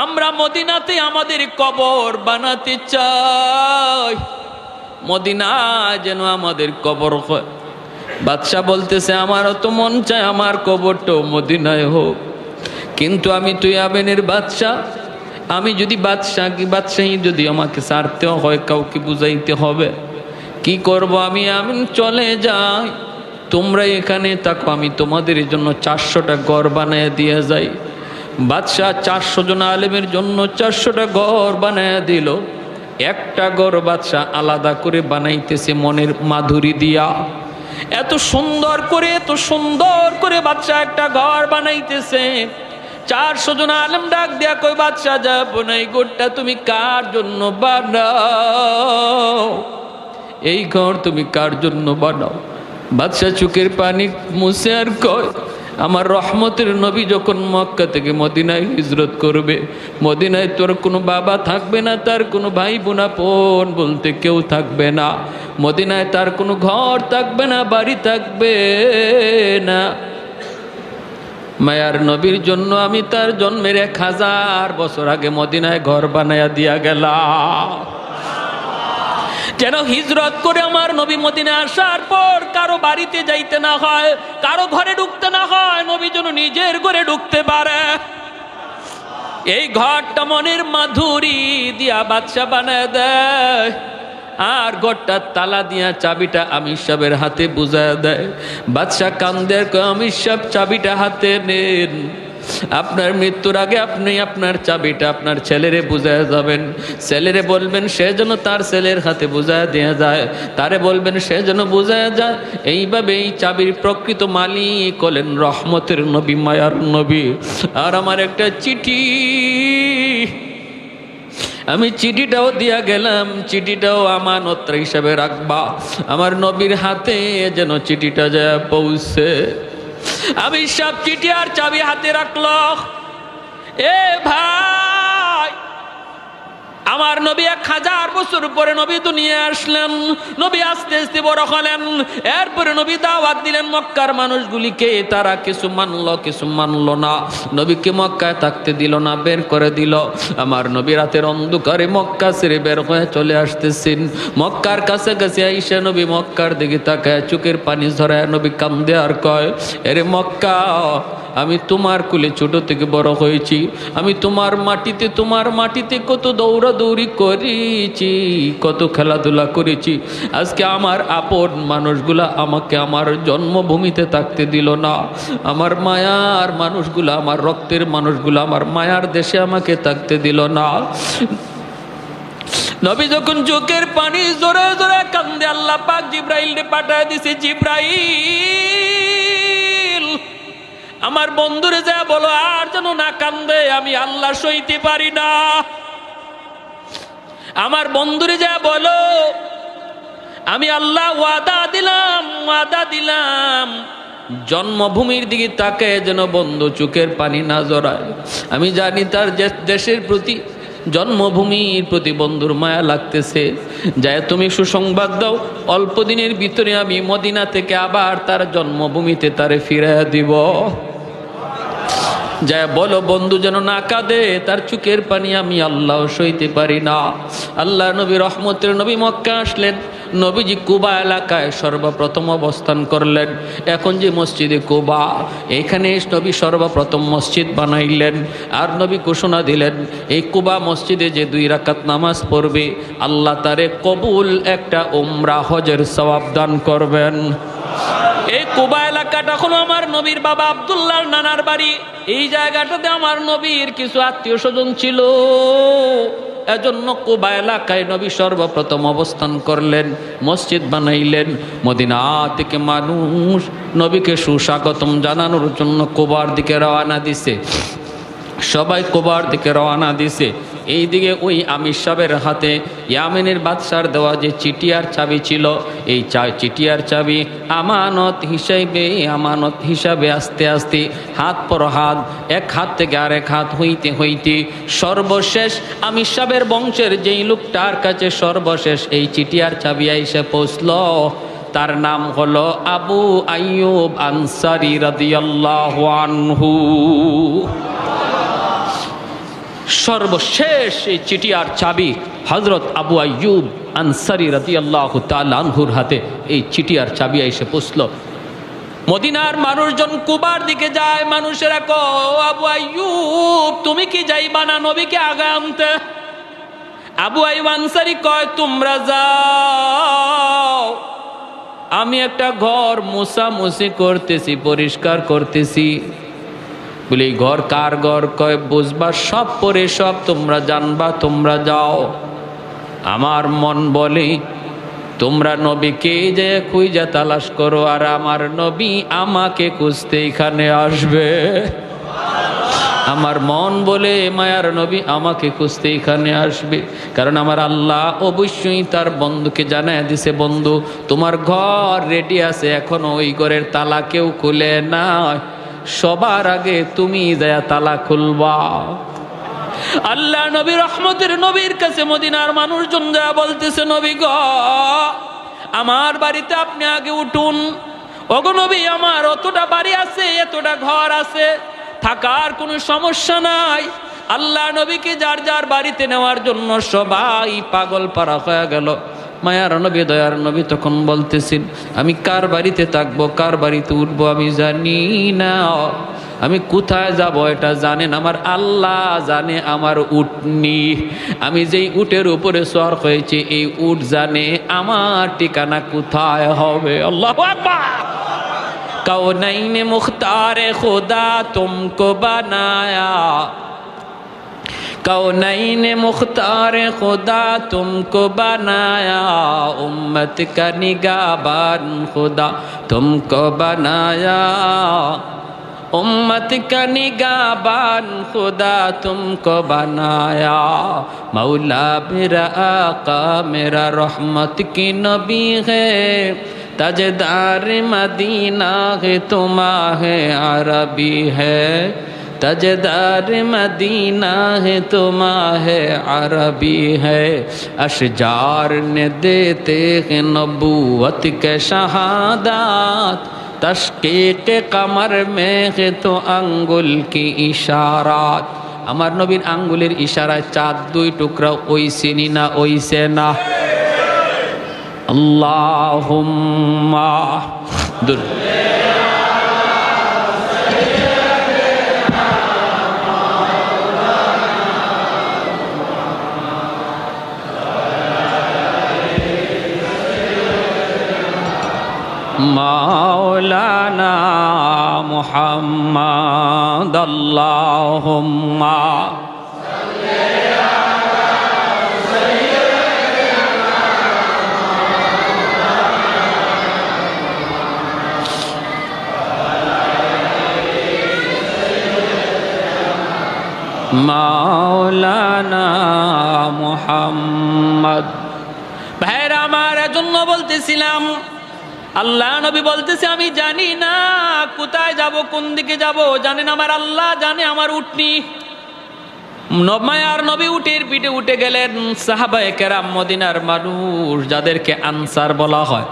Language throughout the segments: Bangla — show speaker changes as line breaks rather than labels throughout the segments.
আমরা মদিনাতে আমাদের কবর বানাতে চাই, মদিনা যেন আমাদের কবর হয়। বাদশা বলতেছে আমারও তো মন চায় আমার কবরটাও মদিনায় হোক, কিন্তু আমি তো ইয়ামেনের বাদশা, আমি যদি বাদশাহী যদি আমাকে ছাড়তে হয়, কাউকে বুঝাইতে হবে, কি করব? আমি চলে যাই, তোমরা এখানে থাকো, আমি তোমাদের জন্য 400টা ঘর বানায় দিয়ে যাই। বাদশাহ 400 জন আলেমের জন্য 400টা ঘর বানায় দিল। একটা ঘর বাদশাহ আলাদা করে বানাইতেছে মনের মাধুরী দিয়া। এত সুন্দর করে বাদশাহ একটা ঘর বানাইতেছে। 400 জন আলেম ডাক দিয়া কই, বাদশাহ যাবো না, এই ঘরটা তুমি কার জন্য বানাও? এই ঘর তুমি কার জন্য বানাও? বাদশাহ চোখের পানি মুছে আর কয়, আমার রহমতের নবী যখন মক্কা থেকে মদিনায় হিজরত করবে, মদিনায় তোর কোনো বাবা থাকবে না, তার কোনো ভাই বোন বলতে কেউ থাকবে না, মদিনায় তার কোনো ঘর থাকবে না, বাড়ি থাকবে না। মায়ার নবীর জন্য আমি তার জন্মের 1000 বছর আগে মদিনায় ঘর বানায়া দিয়া গেলাম, যেন হিজরত করে আমার নবী মদিনায় আসার পর কারো বাড়িতে যাইতে না হয়, কারো ঘরে ঢুকতে না হয়, নবী যেন নিজের ঘরে ঢুকতে পারে। এই ঘরটা মনের মাধুরী দিয়া বাদশা বানায় দেয়, আর ঘরটার তালা দিয়া চাবিটা আমির সাহেবের হাতে বুঝায় দেয়। বাদশা কান্দে, আমির সাহেব চাবিটা হাতে নেন, আপনার মৃত্যুর আগে আপনি আপনার চাবিটা আপনার ছেলেরে বুঝায় যাবেন, ছেলেরে বলবেন সে যেন তার ছেলের হাতে বুঝায় দেয়া যায়, তারে বলবেন সে যেন বুঝায় যায়। এইভাবে এই চাবির প্রকৃত মালিক হলেন রহমতের নবী, মায়ার নবী। আর আমার একটা চিঠি, আমি চিঠিটাও দিয়া গেলাম, চিঠিটাও আমানত হিসাবে রাখবা, আমার নবীর হাতে যেন চিঠিটা যায় পৌঁছে। আমি সব চিঠি আর চাবি হাতে রাখল। এ ভাই, আমার নবী 1000 বছর পরে নবী দুনিয়া আসলেন, নবী আস্তে আস্তে বড় হলেন। এরপরে নবী দাওয়াত দিলেন মক্কার মানুষগুলিকে, তারা কিছু মানলো কিছু মানলো না, নবীকে মক্কায় থাকতে দিল না, বের করে দিল। আমার নবী রাতের অন্ধকারে মক্কা ছেড়ে বের হয়ে চলে আসতেছেন। মক্কার কাছাকাছি আইসা নবী মক্কার দিকে তাকায় চোখের পানি ঝরায় নবী কান্দে আর কয়, এরে মক্কা, আমি তোমার কুলে ছোট থেকে বড় হয়েছি, আমি তোমার মাটিতে কত দৌড়াদৌড়ি করেছি, কত খেলাধুলা করেছি। আজকে আমার আপন মানুষগুলা আমাকে আমার জন্মভূমিতে থাকতে দিল না, আমার মায়ার মানুষগুলা, আমার রক্তের মানুষগুলা আমার মায়ার দেশে আমাকে থাকতে দিল না। নবী যখন চোখের পানি জোরে জোরে কান্দে, আল্লাহ পাক জিব্রাইল পাঠায় দিছে, জিব্রাইল আমার বন্ধুরে যা বলো আর যেন না কান্দে, আমি আল্লাহ সইতে পারি না। আমার বন্ধুরে যা বলো, আমি আল্লাহ ওয়াদা দিলাম জন্মভূমির দিকে তাকে যেন বন্ধু চোখের পানি না জড়ায়। আমি জানি তার দেশের প্রতি, জন্মভূমির প্রতি বন্ধুর মায়া লাগতেছে। যায় তুমি সুসংবাদ দাও, অল্প দিনের ভিতরে আমি মদিনা থেকে আবার তার জন্মভূমিতে তারে ফিরিয়ে দিব। যায় বলো বন্ধু যেন না কাঁদে, তার চোখের পানি আমি আল্লাহ সইতে পারি না। আল্লাহ নবী রহমতের নবী মক্কা আসলেন। নবীজি কুবা এলাকায় সর্বপ্রথম অবস্থান করলেন। এখন যে মসজিদে কুবা, এখানে নবী সর্বপ্রথম মসজিদ বানাইলেন। আর নবী ঘোষণা দিলেন, এই কুবা মসজিদে যে 2 রাকাত নামাজ পড়বে, আল্লাহ তারে কবুল একটা উমরা হজের সওয়াব দান করবেন। এই কুবা এলাকাটা হলো আমার নবীর বাবা আব্দুল্লাহর নানার বাড়ি। এই জায়গাটাতে আমার নবীর কিছু আত্মীয় স্বজন ছিল, এজন্য কুবা এলাকায় নবী সর্বপ্রথম অবস্থান করলেন, মসজিদ বানাইলেন। মদিনা থেকে মানুষ নবীকে সুস্বাগতম জানানোর জন্য কুবার দিকে রওনা দিছে, সবাই কুবার দিকে রওনা দিছে। এইদিকে ওই আমির সাহেবের হাতে ইয়ামেনের বাদশার দেওয়া যে চিঠি আর চাবি ছিল, এই চিঠি আর চাবি আমানত হিসাবে আস্তে আস্তে হাত পর হাত, এক হাত থেকে আরেক হাত হইতে হইতে সর্বশেষ আমির সাহেবের বংশের যেই লোকটার কাছে সর্বশেষ এই চিঠি আর চাবি এসে পৌঁছল, তার নাম হলো আবু আইয়ুব আনসারী রাদিয়াল্লাহু আনহু। সর্বশেষ এই চিঠি আর চাবি হযরত আবু আইয়ুব আনসারী রাদিয়াল্লাহু তাআলা আনহুর হাতে এই চিঠি আর চাবি এসে পৌঁছলো। মদিনার মানুষজন কুবার দিকে যায়, মানুষেরা কয়, আবু আইয়ুব তুমি কি যাইবা না নবীকে আগে আনতে? আবু আইয়ুব আনসারী কয়, তোমরা যাও, আমি একটা ঘর মোছামুছি করতেছি, পরিষ্কার করতেছি। বলি ঘর কার ঘর? কয় বুঝবা সব পরে সব তোমরা জানবা, তোমরা যাও। আমার মন বলে তোমরা নবীকে যে খুঁজে তালাশ করো, আর আমার নবী আমাকে খুঁজতে এখানে আসবে। আমার মন বলে মায়ার নবী আমাকে খুঁজতে এখানে আসবে, কারণ আমার আল্লাহ অবশ্যই তার বন্ধুকে জানায় দিছে, বন্ধু তোমার ঘর রেডি আছে, এখনো ওই ঘরের তালা কেউ খুলে না, সবার আগে তুমি যায় তালা খুলবা। আল্লাহ নবী রহমতের নবীর কাছে মদিনার মানুষজন যা বলতেছে, নবী গো আমার বাড়িতে আপনি আগে উঠুন। ওগো নবী আমার অতটা বাড়ি আছে, এতটা ঘর আছে, থাকার কোনো সমস্যা নাই। আল্লাহ নবীকে যার যার বাড়িতে নেওয়ার জন্য সবাই পাগল পারা হয়ে গেল। মায়ার নবী দয়ার নবী তখন বলতেছেন, আমি কার বাড়িতে থাকবো, কার বাড়িতে উঠবো আমি জানি না, আমি কোথায় যাব এটা জানেন আমার আল্লাহ জানে। আমার উটনি, আমি যেই উটের উপরে সওয়ার হয়েছি এই উট জানে আমার ঠিকানা কোথায় হবে। আল্লাহু আকবার। কৌনৈন মুখতারে খুদা তুমকো বানায়া, कौनैन मुख्तार खुदा तुमको बनाया, उम्मत का निगाहबान खुदा तुमको बनाया, उम्मत का निगाहबान खुदा तुमको बनाया। मौला मेरा आका मेरा रहमत की नबी है, ताजदार मदीना है तुम्हारे अरबी है, ताजदार मदीना है तुम्हारे अरबी है। अशजार ने देते हैं नबूवत के शहादात, तशकीक कमर में है तो अंगुल की इशारात। আমার নবীর আঙ্গুলের ইশারায় চাঁদ দুই টুকরা ওইসেনি না ওইসে না? আল্লাহুম্মা মাওলানা মুহাম্মদ আল্লাহুম্মা মাওলানা মুহাম্মদ। ভাইরা আমার জন্য বলতেছিলাম, আল্লাহ নবী বলতেছে আমি জানি না কোথায় যাব, কোন দিকে যাব, জানেন আমার আল্লাহ জানে। আমার উটনি মায়ার নবী উটের পিঠে উঠে গেলেন। সাহাবায়ে কেরাম মদিনার মানুষ যাদেরকে আনসার বলা হয়,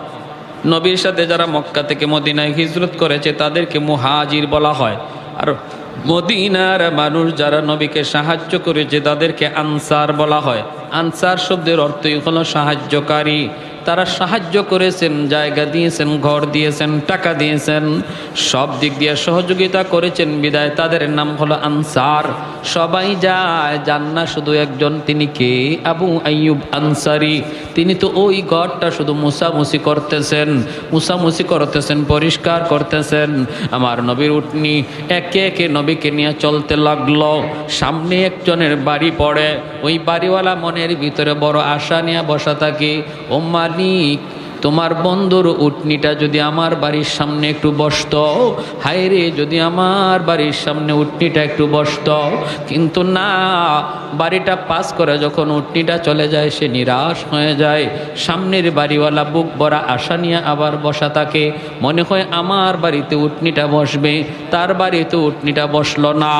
নবীর সাথে যারা মক্কা থেকে মদিনায় হিজরত করেছে তাদেরকে মুহাজির বলা হয়, আর মদিনার মানুষ যারা নবীকে সাহায্য করেছে তাদেরকে আনসার বলা হয়। আনসার শব্দের অর্থই হলো সাহায্যকারী। তারা সাহায্য করেছেন, জায়গা দিয়েছেন, ঘর দিয়েছেন, টাকা দিয়েছেন, সব দিক দিয়ে সহযোগিতা করেছেন, বিদায় তাদের নাম হলো আনসার। সবাই যায়, যান না শুধু একজন, তিনি কে? আবু আইয়ুব আনসারী। তিনি তো ওই ঘরটা শুধু মুছামুছি করতেছেন, পরিষ্কার করতেছেন। আমার নবীর উটনি একে একে নবীকে নিয়ে চলতে লাগলো। সামনে একজনের বাড়ি পড়ে, ওই বাড়িওয়ালা মনের ভিতরে বড় আশা নিয়ে বসা থাকে, ও মালিক তোমার বন্ধুর উটনিটা যদি আমার বাড়ির সামনে একটু বসতো, হায় রে যদি আমার বাড়ির সামনে উটনিটা একটু বসতো। কিন্তু না, বাড়িটা পাস করে যখন উটনিটা চলে যায় সে নিরাশ হয়ে যায়। সামনের বাড়িওয়ালা বুক ভরা আশা নিয়ে আবার বসা থাকে, মনে হয় আমার বাড়িতে উটনিটা বসবে, তার বাড়িতে উটনিটা বসলো না।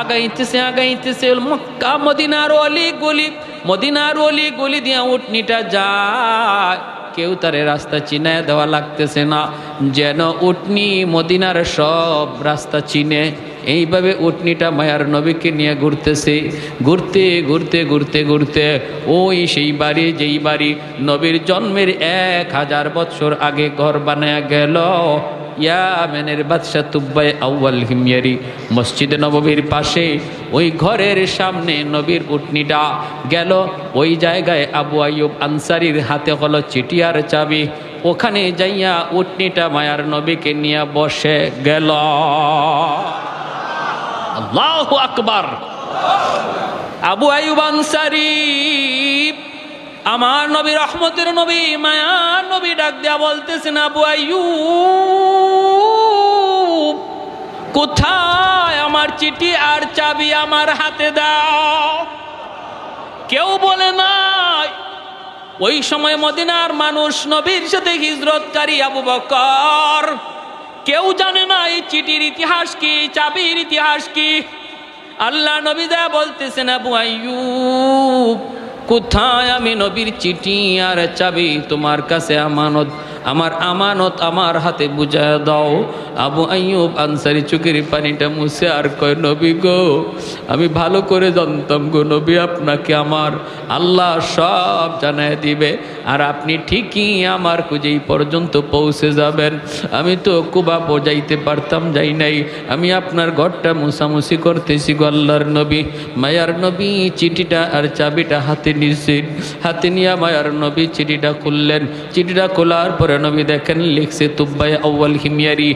আগাইতেছে মক্কা মদিনার অলি গলি দিয়ে উটনিটা যায়, কেউ তারে রাস্তা চিনায় দেওয়া লাগতেছে না, যেন উটনি মদিনার সব রাস্তা চিনে। এইভাবে উটনিটা মায়ার নবীকে নিয়ে ঘুরতেছে। ঘুরতে ঘুরতে ঘুরতে ঘুরতে ওই সেই বাড়ি, যেই বাড়ি নবীর জন্মের 1000 বছর আগে ঘর বানায়া গেল। ইয়ামেনের বাদশা তুব্বাই আউয়াল হিময়ারি মসজিদে নববীর পাশে ওই ঘরের সামনে নবীর উটনিটা গেল। ওই জায়গায় আবু আইয়ুব আনসারীর হাতে হলো চিঠি আর চাবি। ওখানে যাইয়া উটনিটা মায়ার নবীকে নিয়ে বসে গেল। আল্লাহু আকবার। আবু আইয়ুব আনসারী আমার নবী, রহমতের নবী, মায়ার নবী ডাক দেয়া বলতেছেন, আবু আইয়ুব কোথায় আমার চিঠি আর চাবি, আমার হাতে দাও। কেউ বলে নাই। ওই সময় মদিনার মানুষ নবীর সাথে হিজরতকারী আবু বকর, কেউ জানে না এই চিঠির ইতিহাস কি, চাবির ইতিহাস কি। আল্লাহ নবী দেয়া বলতেছেন, আবু আইয়ুব কোথায় আমি নবীর চিঠি আর চাবি, তোমার কাছে আমানত, আমার আমানত আমার হাতে বুঝায় দাও। আবু আইয়ুব আনসারী চোখের পানিটা মুছে আর কয়, নবী গো, আমি ভালো করে জানতাম গো নবী, আপনাকে আমার আল্লাহ সব জানায় দিবে, আর আপনি ঠিকই আমার খুঁজেই পর্যন্ত পৌঁছে যাবেন। আমি তো কুবা বোঝাইতে পারতাম, যাই নাই। আমি আপনার ঘরটা মুছামুছি করতেছি গো আল্লাহর নবী। মায়ার নবী চিঠিটা আর চাবিটা হাতে নিয়েছেন। হাতে নিয়ে মায়ার নবী চিঠিটা খুললেন। চিঠিটা খোলার পরে নবী দেখেন লিখছে তুব্বাই আউয়াল হিময়ারি,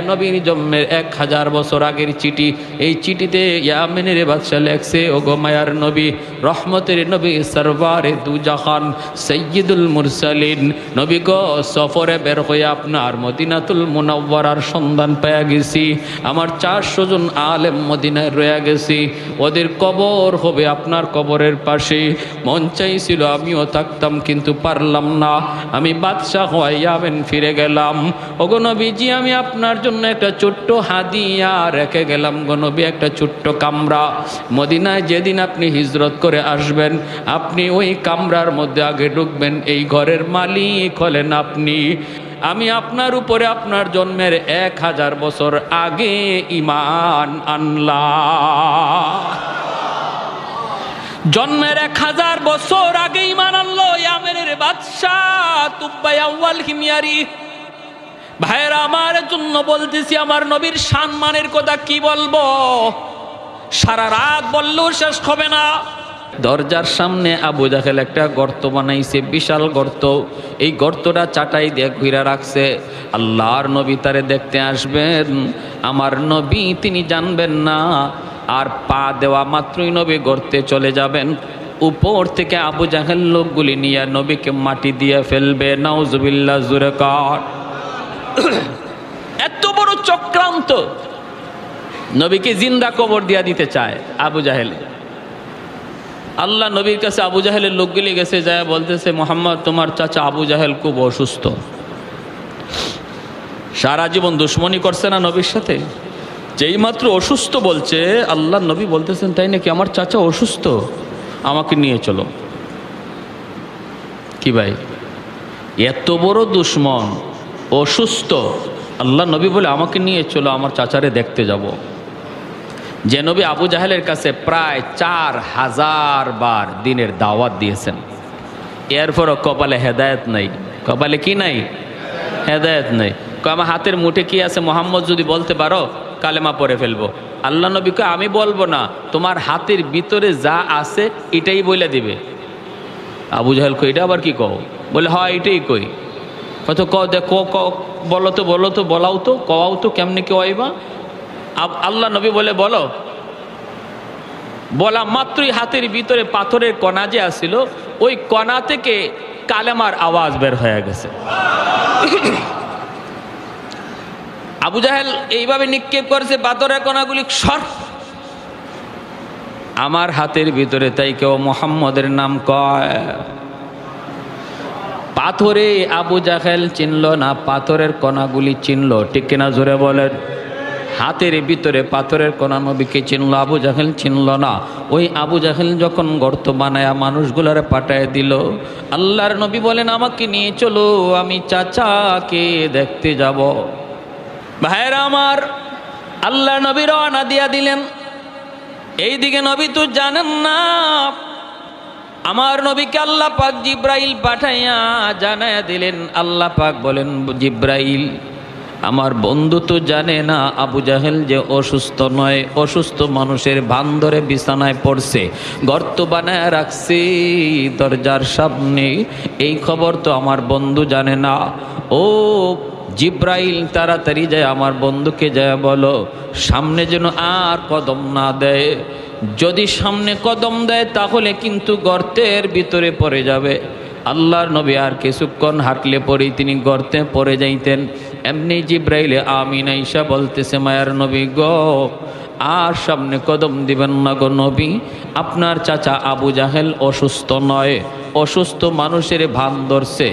নবীর জন্মের 1000 বছর আগের চিঠি। এই চিঠিতে ইয়ামেনের বাদশা লেখছে, ও গো মায়ার নবী, রহমতের নবী, সরওয়ারে দু জাহান, সাইয়্যিদুল মুরসালিন, নবী গো, সফরে বের হয়ে আপনার মদিনাতুল মুনাওয়ারার সন্ধান পেয়ে গেছি। আমার 400 জন আলেম মদিনায় রয়ে গেছি, ওদের কবর হবে আপনার কবরের পাশে। মন চাইছিল আমিও থাকতাম, কিন্তু পারলাম না। আমি বাদশাহ হয়ে ইয়ামেন ফিরে গেলাম। ওগো নবীজি, আমি আপনার জন্য একটা ছোট্ট হাদিয়া রেখে গেলাম গো নবী, একটা ছোট্ট কামরা। মদিনায় যেদিন আপনি হিজরত করে আসবেন, আপনি ওই কামরার মধ্যে আগে ঢুকবেন। এই ঘরের মালিক হলেন আপনি। আমি আপনার উপরে আপনার জন্মের 1000 বছর আগে ঈমান আনলাম। জন্মের 1000 বছর আগে ঈমান আনলো ইয়ামেনের বাদশাহ তুব্বাই আউয়াল হিময়ারি। ভাইরা আমার জন্য বলতেছি, আমার নবীর সম্মানের কথা কি বলবো, সারা রাত বললেও শেষ হবে না। দরজার সামনে আবু জাহেল একটা গর্ত বানাইছে, বিশাল গর্ত। এই গর্তটা চাটাই দিয়ে ঘিরে রাখছে। আল্লাহর নবী তারে দেখতে আসবেন, আমার নবী তিনি জানবেন না। আর পা দেওয়া মাত্রই নবী গর্তে চলে যাবেন। উপর থেকে আবু জাহেল লোকগুলি নিয়ে নবীকে মাটি দিয়ে ফেলবে। নাউজুবিল্লাহ, জোরে কর। এত বড় চক্রান্ত, নবীকে জিন্দা কবর দিয়া দিতে চায় আবু জাহেল। আল্লাহ নবীর কাছে আবু জাহেলের লোকগুলি গেছে, যায় বলতেছে, মোহাম্মদ তোমার চাচা আবু জাহেল খুব অসুস্থ, সারা জীবন দুশ্মনী করছে না নবীর সাথে, যেই মাত্র অসুস্থ বলছে, আল্লাহ নবী বলতেছেন, তাই নাকি, আমার চাচা অসুস্থ, আমাকে নিয়ে চলো। কি ভাই, এত বড় দুশ্মন, অসুস্থ, আল্লাহ নবী বলে আমাকে নিয়ে চলো, আমার চাচারে দেখতে যাব। যে নবী আবু জাহেলের কাছে প্রায় 4000 বার দিনের দাওয়াত দিয়েছেন, এরপরও কপালে হেদায়েত নাই। কপালে কি নাই? হেদায়েত নাই। আমার হাতের মুঠে কি আছে, মোহাম্মদ যদি বলতে পারো কালেমা পড়ে ফেলবো। আল্লাহ নবীকে আমি বলবো না, তোমার হাতের ভিতরে যা আছে এটাই বলে দিবে। আবু জাহেল কই, এটা আবার কি কও? বলে হয় এটাই কই। হয়তো দেখো, বলো তো, বলো তো, বলাও তো, কওয়াও তো, কেমনে কেউ আইবা। আল্লাহ নবী বলে বলো। বলা মাত্রই হাতের ভিতরে পাথরের কণা যে আসছিল, ওই কণা থেকে কালেমার আওয়াজ বের হয়ে গেছে। আবু জাহেল এইভাবে নিক্ষেপ করেছে পাথরের কণাগুলি, সর আমার হাতের ভিতরে, তাই কেউ মোহাম্মদের নাম কয়। পাথরে আবু জাহেল চিনল না, পাথরের কণাগুলি চিনল, ঠিক কিনা জোরে বলেন। হাতের ভিতরে পাথরের কণা নবীকে চিনল, আবু জাহেল চিনল না। ওই আবু জাহেল যখন গর্ত বানায়া মানুষগুলারে পাঠায় দিল, আল্লাহর নবী বলেন, আমাকে নিয়ে চলো, আমি চাচাকে দেখতে যাব। ভাইরা আমার, আল্লাহ নবী রওনা দিয়া দিলেন। এইদিকে নবী তো জানেন না, আমার নবীকে আল্লাহ পাক জিব্রাইল পাঠাইয়া জানায়া দিলেন। আল্লাহ পাক বলেন, জিব্রাইল আমার বন্ধু তো জানে না আবু জাহেল যে অসুস্থ নয়, অসুস্থ মানুষের ভান ধরে বিছানায় পড়ছে, গর্ত বানায় রাখছে দরজার সামনে, এই খবর তো আমার বন্ধু জানে না। ও জিব্রাইল তাড়াতাড়ি যায় আমার বন্ধুকে যায় বলো সামনে যেন আর কদম না দেয়, যদি সামনে কদম দেয় তাহলে কিন্তু গর্তের ভিতরে পড়ে যাবে। আল্লাহর নবী আর কিছুক্ষণ হাঁটলে পরেই তিনি গর্তে পড়ে যাইতেন। এমনি জিব্রাইলে আমিন আইসা বলতেছে, মায়ার নবী গো আর সামনে কদম দিবেন না গো নবী, আপনার চাচা আবু জাহেল অসুস্থ নয়, অসুস্থ মানুষের ভান ধরছে।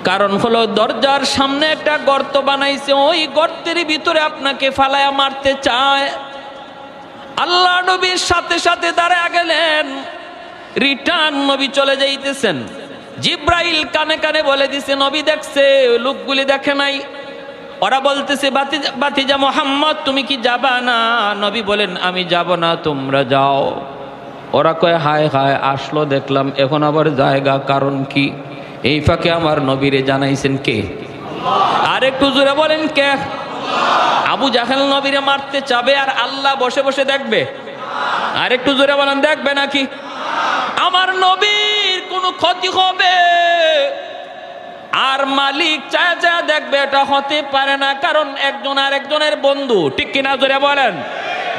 কারণ হলো দরজার সামনে একটা গর্ত বানাইছে, ওই গর্তের ভিতরে আপনাকে ফালায়া মারতে চায়। আল্লাহ নবীর সাথে সাথে দাঁড়ায় গেলেন, রিটার্ন নবী চলে যাইতেছেন। জিব্রাইল কানে কানে বলে দিছে, নবী দেখছে, লোকগুলি দেখে নাই। ওরা বলতেছে, বাতিজা মোহাম্মদ তুমি কি যাবা না? নবী বলেন, আমি যাব না, তোমরা যাও। ওরা কয়, হায় হায় আসলো দেখলাম, এখন আবার জায়গা, কারণ কি? এই ফাঁকে আমার নবীরে জানাইছেন কে? আর একটু জোরে বলেন কে? আবু জাহেল নবীরে মারতে চাবে আর আল্লাহ বসে বসে দেখবে? আর একটু জোরে বলেন, দেখবে নাকি? আমার নবীর কোনো ক্ষতি হবে আর মালিক চায় চায় দেখবে? এটা হতে পারে না, কারণ একজন আর একজনের বন্ধু, ঠিক কিনা জোরে বলেন?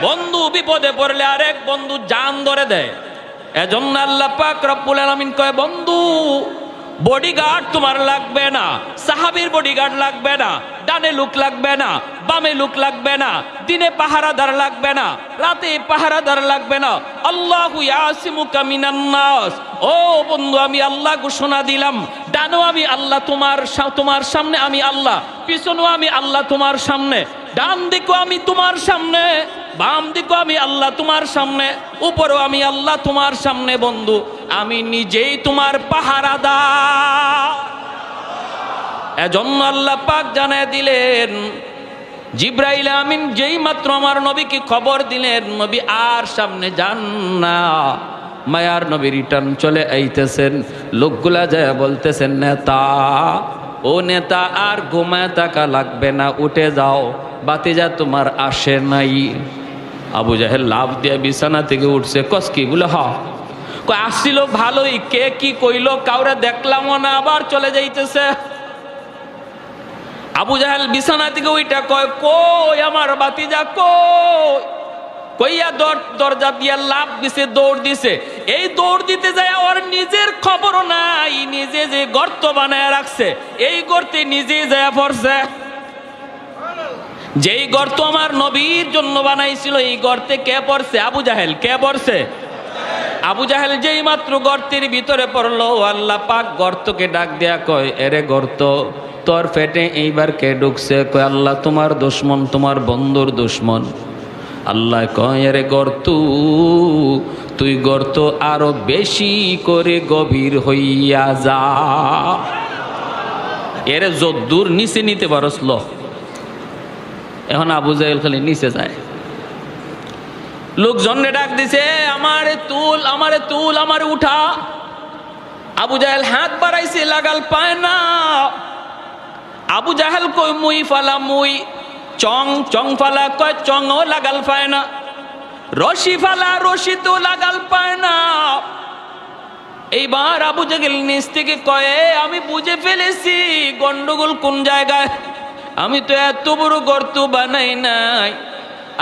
বন্ধু বিপদে পড়লে আরেক বন্ধু জান ধরে দেয়। এজন্য আল্লাহ পাক রব্বুল আলামিন কয়, বন্ধু বডিগার্ড তোমার লাগবে না, সাহাবীর বডিগার্ড লাগবে না, ডানে লোক লাগবে না, বামে লোক লাগবে না, দিনে পাহারাদার লাগবে না, রাতে পাহারাদার লাগবে না। আল্লাহু ইয়াসিমুকা মিনান নাস। ও বন্ধু আমি আল্লাহ ঘোষণা দিলাম, ডানো আমি আল্লাহ তোমার সামনে, আমি আল্লাহ পিছনো আমি আল্লাহ তোমার সামনে, ডান দিকও আমি তোমার সামনে, বাম দিকও আমি আল্লাহ তোমার সামনে, উপরেও আমি আল্লাহ তোমার সামনে। বন্ধু আমি নিজেই তোমার পাহারাদার। এজন্য আল্লাহ পাক জানায় দিলেন, জিব্রাইল আমিন যেই মাত্র আমার নবীকে খবর দিলেন, নবী আর সামনে যান না। মায়ার নবী রিটার্ন চলে আইতেছেন। লোকগুলা যায় বলতেছেন, নেতা ও নেতা আর ঘুমায় থাকা লাগবে না, উঠে যাও, বাতিজা তোমার আসে নাই। আবু জাহেল লাভ দিয়ে বিছানা থেকে উঠছে। কস কি? বলে হ আসছিল ভালোই, কে কি কইলো কাউরে দেখলামও না, আবার চলে যাইতেছে। আবু জাহেল বিছানা থেকে ওইটা কয়, কই আমার বাতিজা কই? কইয়া দরজা দিয়া লাভ দিছে, দৌড় দিছে। এই দৌড় দিতে যায় ওর নিজের খবরও নাই, নিজে যে গর্ত বানায় রাখছে এই গর্তে নিজেই যায় পড়ছে। যেই গর্ত আমার নবীর জন্য বানাইছিল এই গর্তে কে পড়ছে? আবু জাহেল। কে পড়ছে? আবু জাহেল যেই মাত্র গর্তের ভিতরে পড়লো, আল্লাহ পাক গর্তকে ডাক দেয়া কয়, এরে গর্ত তোর পেটে এইবার কে ঢুকছে? কয় আল্লাহ তোমার দুশমন, তোমার বন্ধুর দুশমন। আল্লাহ কয়, এরে গর্ত তুই গর্ত আরো বেশি করে গভীর হইয়া যা, এরে যদ্দূর নিচে নিতে পারস ল। এখন আবু জাহেল খালি নিচে যায়। লোকজনে ডাক দিছে, আমারে তুল, আমারে তুল, আমারে উঠা। আবু জাহেল হাত বাড়াইছে, লাগাল পায় না। আবু জাহেল কই মুই ফালা, মুই চং ফালা, কয় চংও লাগাল পায় না। রশি ফালা, রশি তো লাগাল পায় না। এইবার আবু জাহেল নিচ থেকে কয়, আমি বুঝে ফেলেছি গন্ডগোল কোন জায়গায়। আমি তো এত বড় গর্ত বানাই নাই,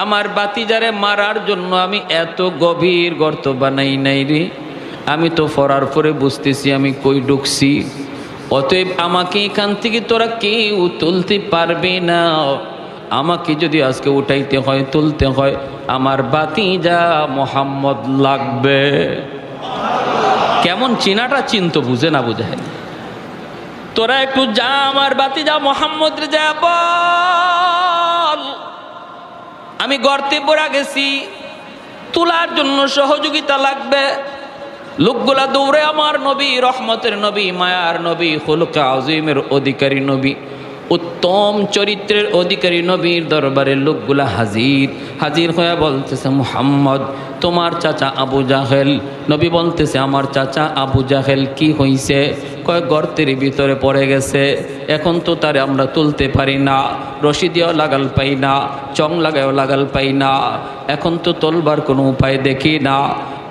আমার বাতিজারে মারার জন্য আমি এত গভীর গর্ত বানাই নাই রে। আমি তো ফরার পরে বুঝতেছি আমি কই ঢুকছি। অতএব আমাকে এখান থেকে তোরা কেউ তুলতে পারবে না। আমাকে যদি আজকে উঠাইতে হয়, তুলতে হয়, আমার বাতিজা মোহাম্মদ লাগবে। কেমন চিনাটা চিনতো বুঝে না বুঝে। তোরা একটু যা, আমার বাতিজা মোহাম্মদ রে যা বল, আমি গর্তে পড়া গেছি, তোলার জন্য সহযোগিতা লাগবে। লোকগুলা দৌড়ে আমার নবী, রহমতের নবী, মায়ার নবী, খুলুকে আযীমের অধিকারী নবী উত্তম চরিত্রের অধিকারী নবীর দরবারে লোকগুলা হাজির হয়ে বলতেছে, মুহাম্মদ তোমার চাচা আবু জাহেল। নবী বলতেছে, আমার চাচা আবু জাহেল কি হইছে? কয় গর্তের ভিতরে পড়ে গেছে, এখন তো তারে আমরা তুলতে পারি না, রশি দিয়েও লাগাল পাই না, চং লাগায়ও লাগাল পাই না, এখন তো তোলবার কোনো উপায় দেখি না।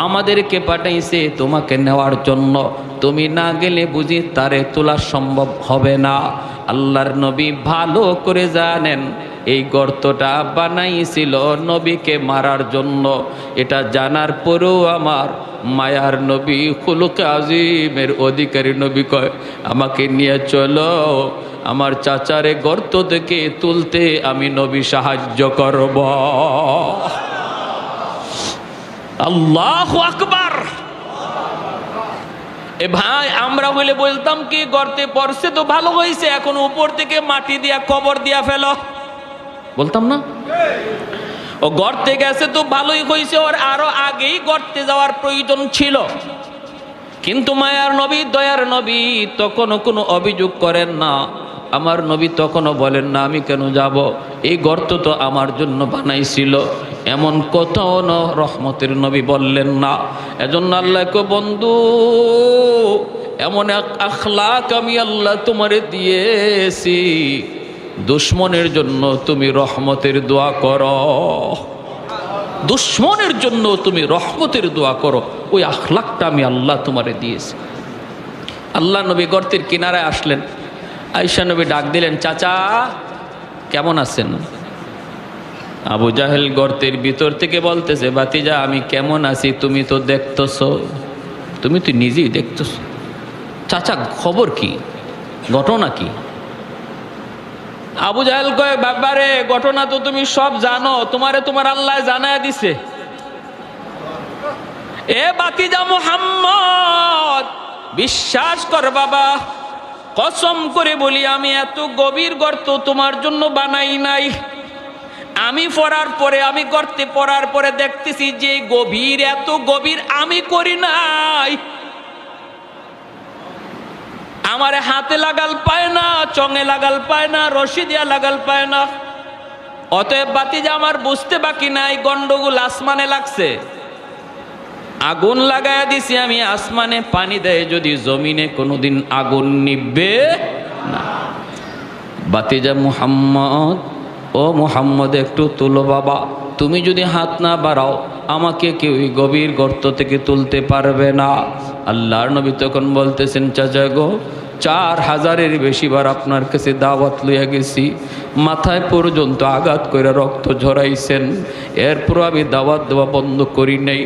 আমাদেরকে পাঠাইছে তোমাকে নেওয়ার জন্য, তুমি না গেলে বুঝি তারে তোলা সম্ভব হবে না। আল্লাহর নবী ভালো করে জানেন এই গর্তটা বানাইছিল নবীকে মারার জন্য। এটা জানার পরেও আমার মায়ার নবী খুলুকে আজিমের অধিকারী নবী কয়, আমাকে নিয়ে চলো, আমার চাচারে গর্ত থেকে তুলতে আমি নবী সাহায্য করব। আল্লাহু আকবার। এ ভাই, আমরা হইলে বলতাম কি, গর্তে পড়ছে তো ভালো হয়েছে, এখন উপর থেকে মাটি দিয়া কবর দিয়া ফেলো, বলতাম না? ও গর্তে গেছে তো ভালোই হয়েছে, ওর আরো আগেই গর্তে যাওয়ার প্রয়োজন ছিল। কিন্তু মায়ার নবী, দয়ার নবী তখনও কোনো অভিযোগ করেন না। আমার নবী তখনও বলেন না আমি কেন যাব, এই গর্ত তো আমার জন্য বানাইছিল, এমন কোথাও রহমতের নবী বললেন না। এজন্য আল্লাহকে, বন্ধু এমন এক আখলাক আমি আল্লাহ তোমারে দিয়েছি, দুশ্মনের জন্য তুমি রহমতের দোয়া করো, দুশ্মনের জন্য তুমি রহমতের দোয়া করো, ওই আখলাকটা আমি আল্লাহ তোমারে দিয়েছি। আল্লাহ নবী গর্তের কিনারায় আসলেন, আয়েশা নবী ডাক দিলেন, চাচা কেমন আছেন? আবু জাহেল গর্তের ভিতর থেকে বলতেছে, বাতিজা আমি কেমন আছি তুমি তো দেখতেছ, তুমি তো নিজেই দেখতেছ, চাচা খবর কি, ঘটনা কি? আবু জাহেল কয়, বাবারে ঘটনা তো তুমি সব জানো, তোমারে তোমার আল্লাহ জানায় দিছে। এ বাতিজা মুহাম্মদ, বিশ্বাস কর বাবা, কসম করে বলি আমি এত গভীর গর্ত তোমার জন্য বানাই নাই। আমি পড়ার পরে, আমি গর্তে পড়ার পরে দেখতেছি যে গভীর, এত গভীর আমি করি নাই। আমারে হাতে লাগাল পায় না, চঙে লাগাল পায় না, রশি দিয়া লাগাল পায় না। অতএব বাতিজা আমার বুঝতে বাকি নাই, গন্ডগোল আসমানে লাগছে। আগুন লাগায়া দিছি আমি আসমানে, পানি দেয় যদি জমিনে, কোনোদিন আগুন নিববে না। বাতিজা মুহাম্মদ, ও মুহাম্মদ একটু তুলো বাবা, তুমি যদি হাত না বাড়াও আমাকে কেউ গভীর গর্ত থেকে তুলতে পারবে না। আল্লাহর নবী তখন বলতেছেন, চাচা গো, 4000-এর বেশি বার আপনার কাছে দাওয়াত লইয়া গেছি, মাথায় পর্যন্ত আঘাত করে রক্ত ঝরাইছেন, এরপর আমি দাওয়াত দেওয়া বন্ধ করি নাই।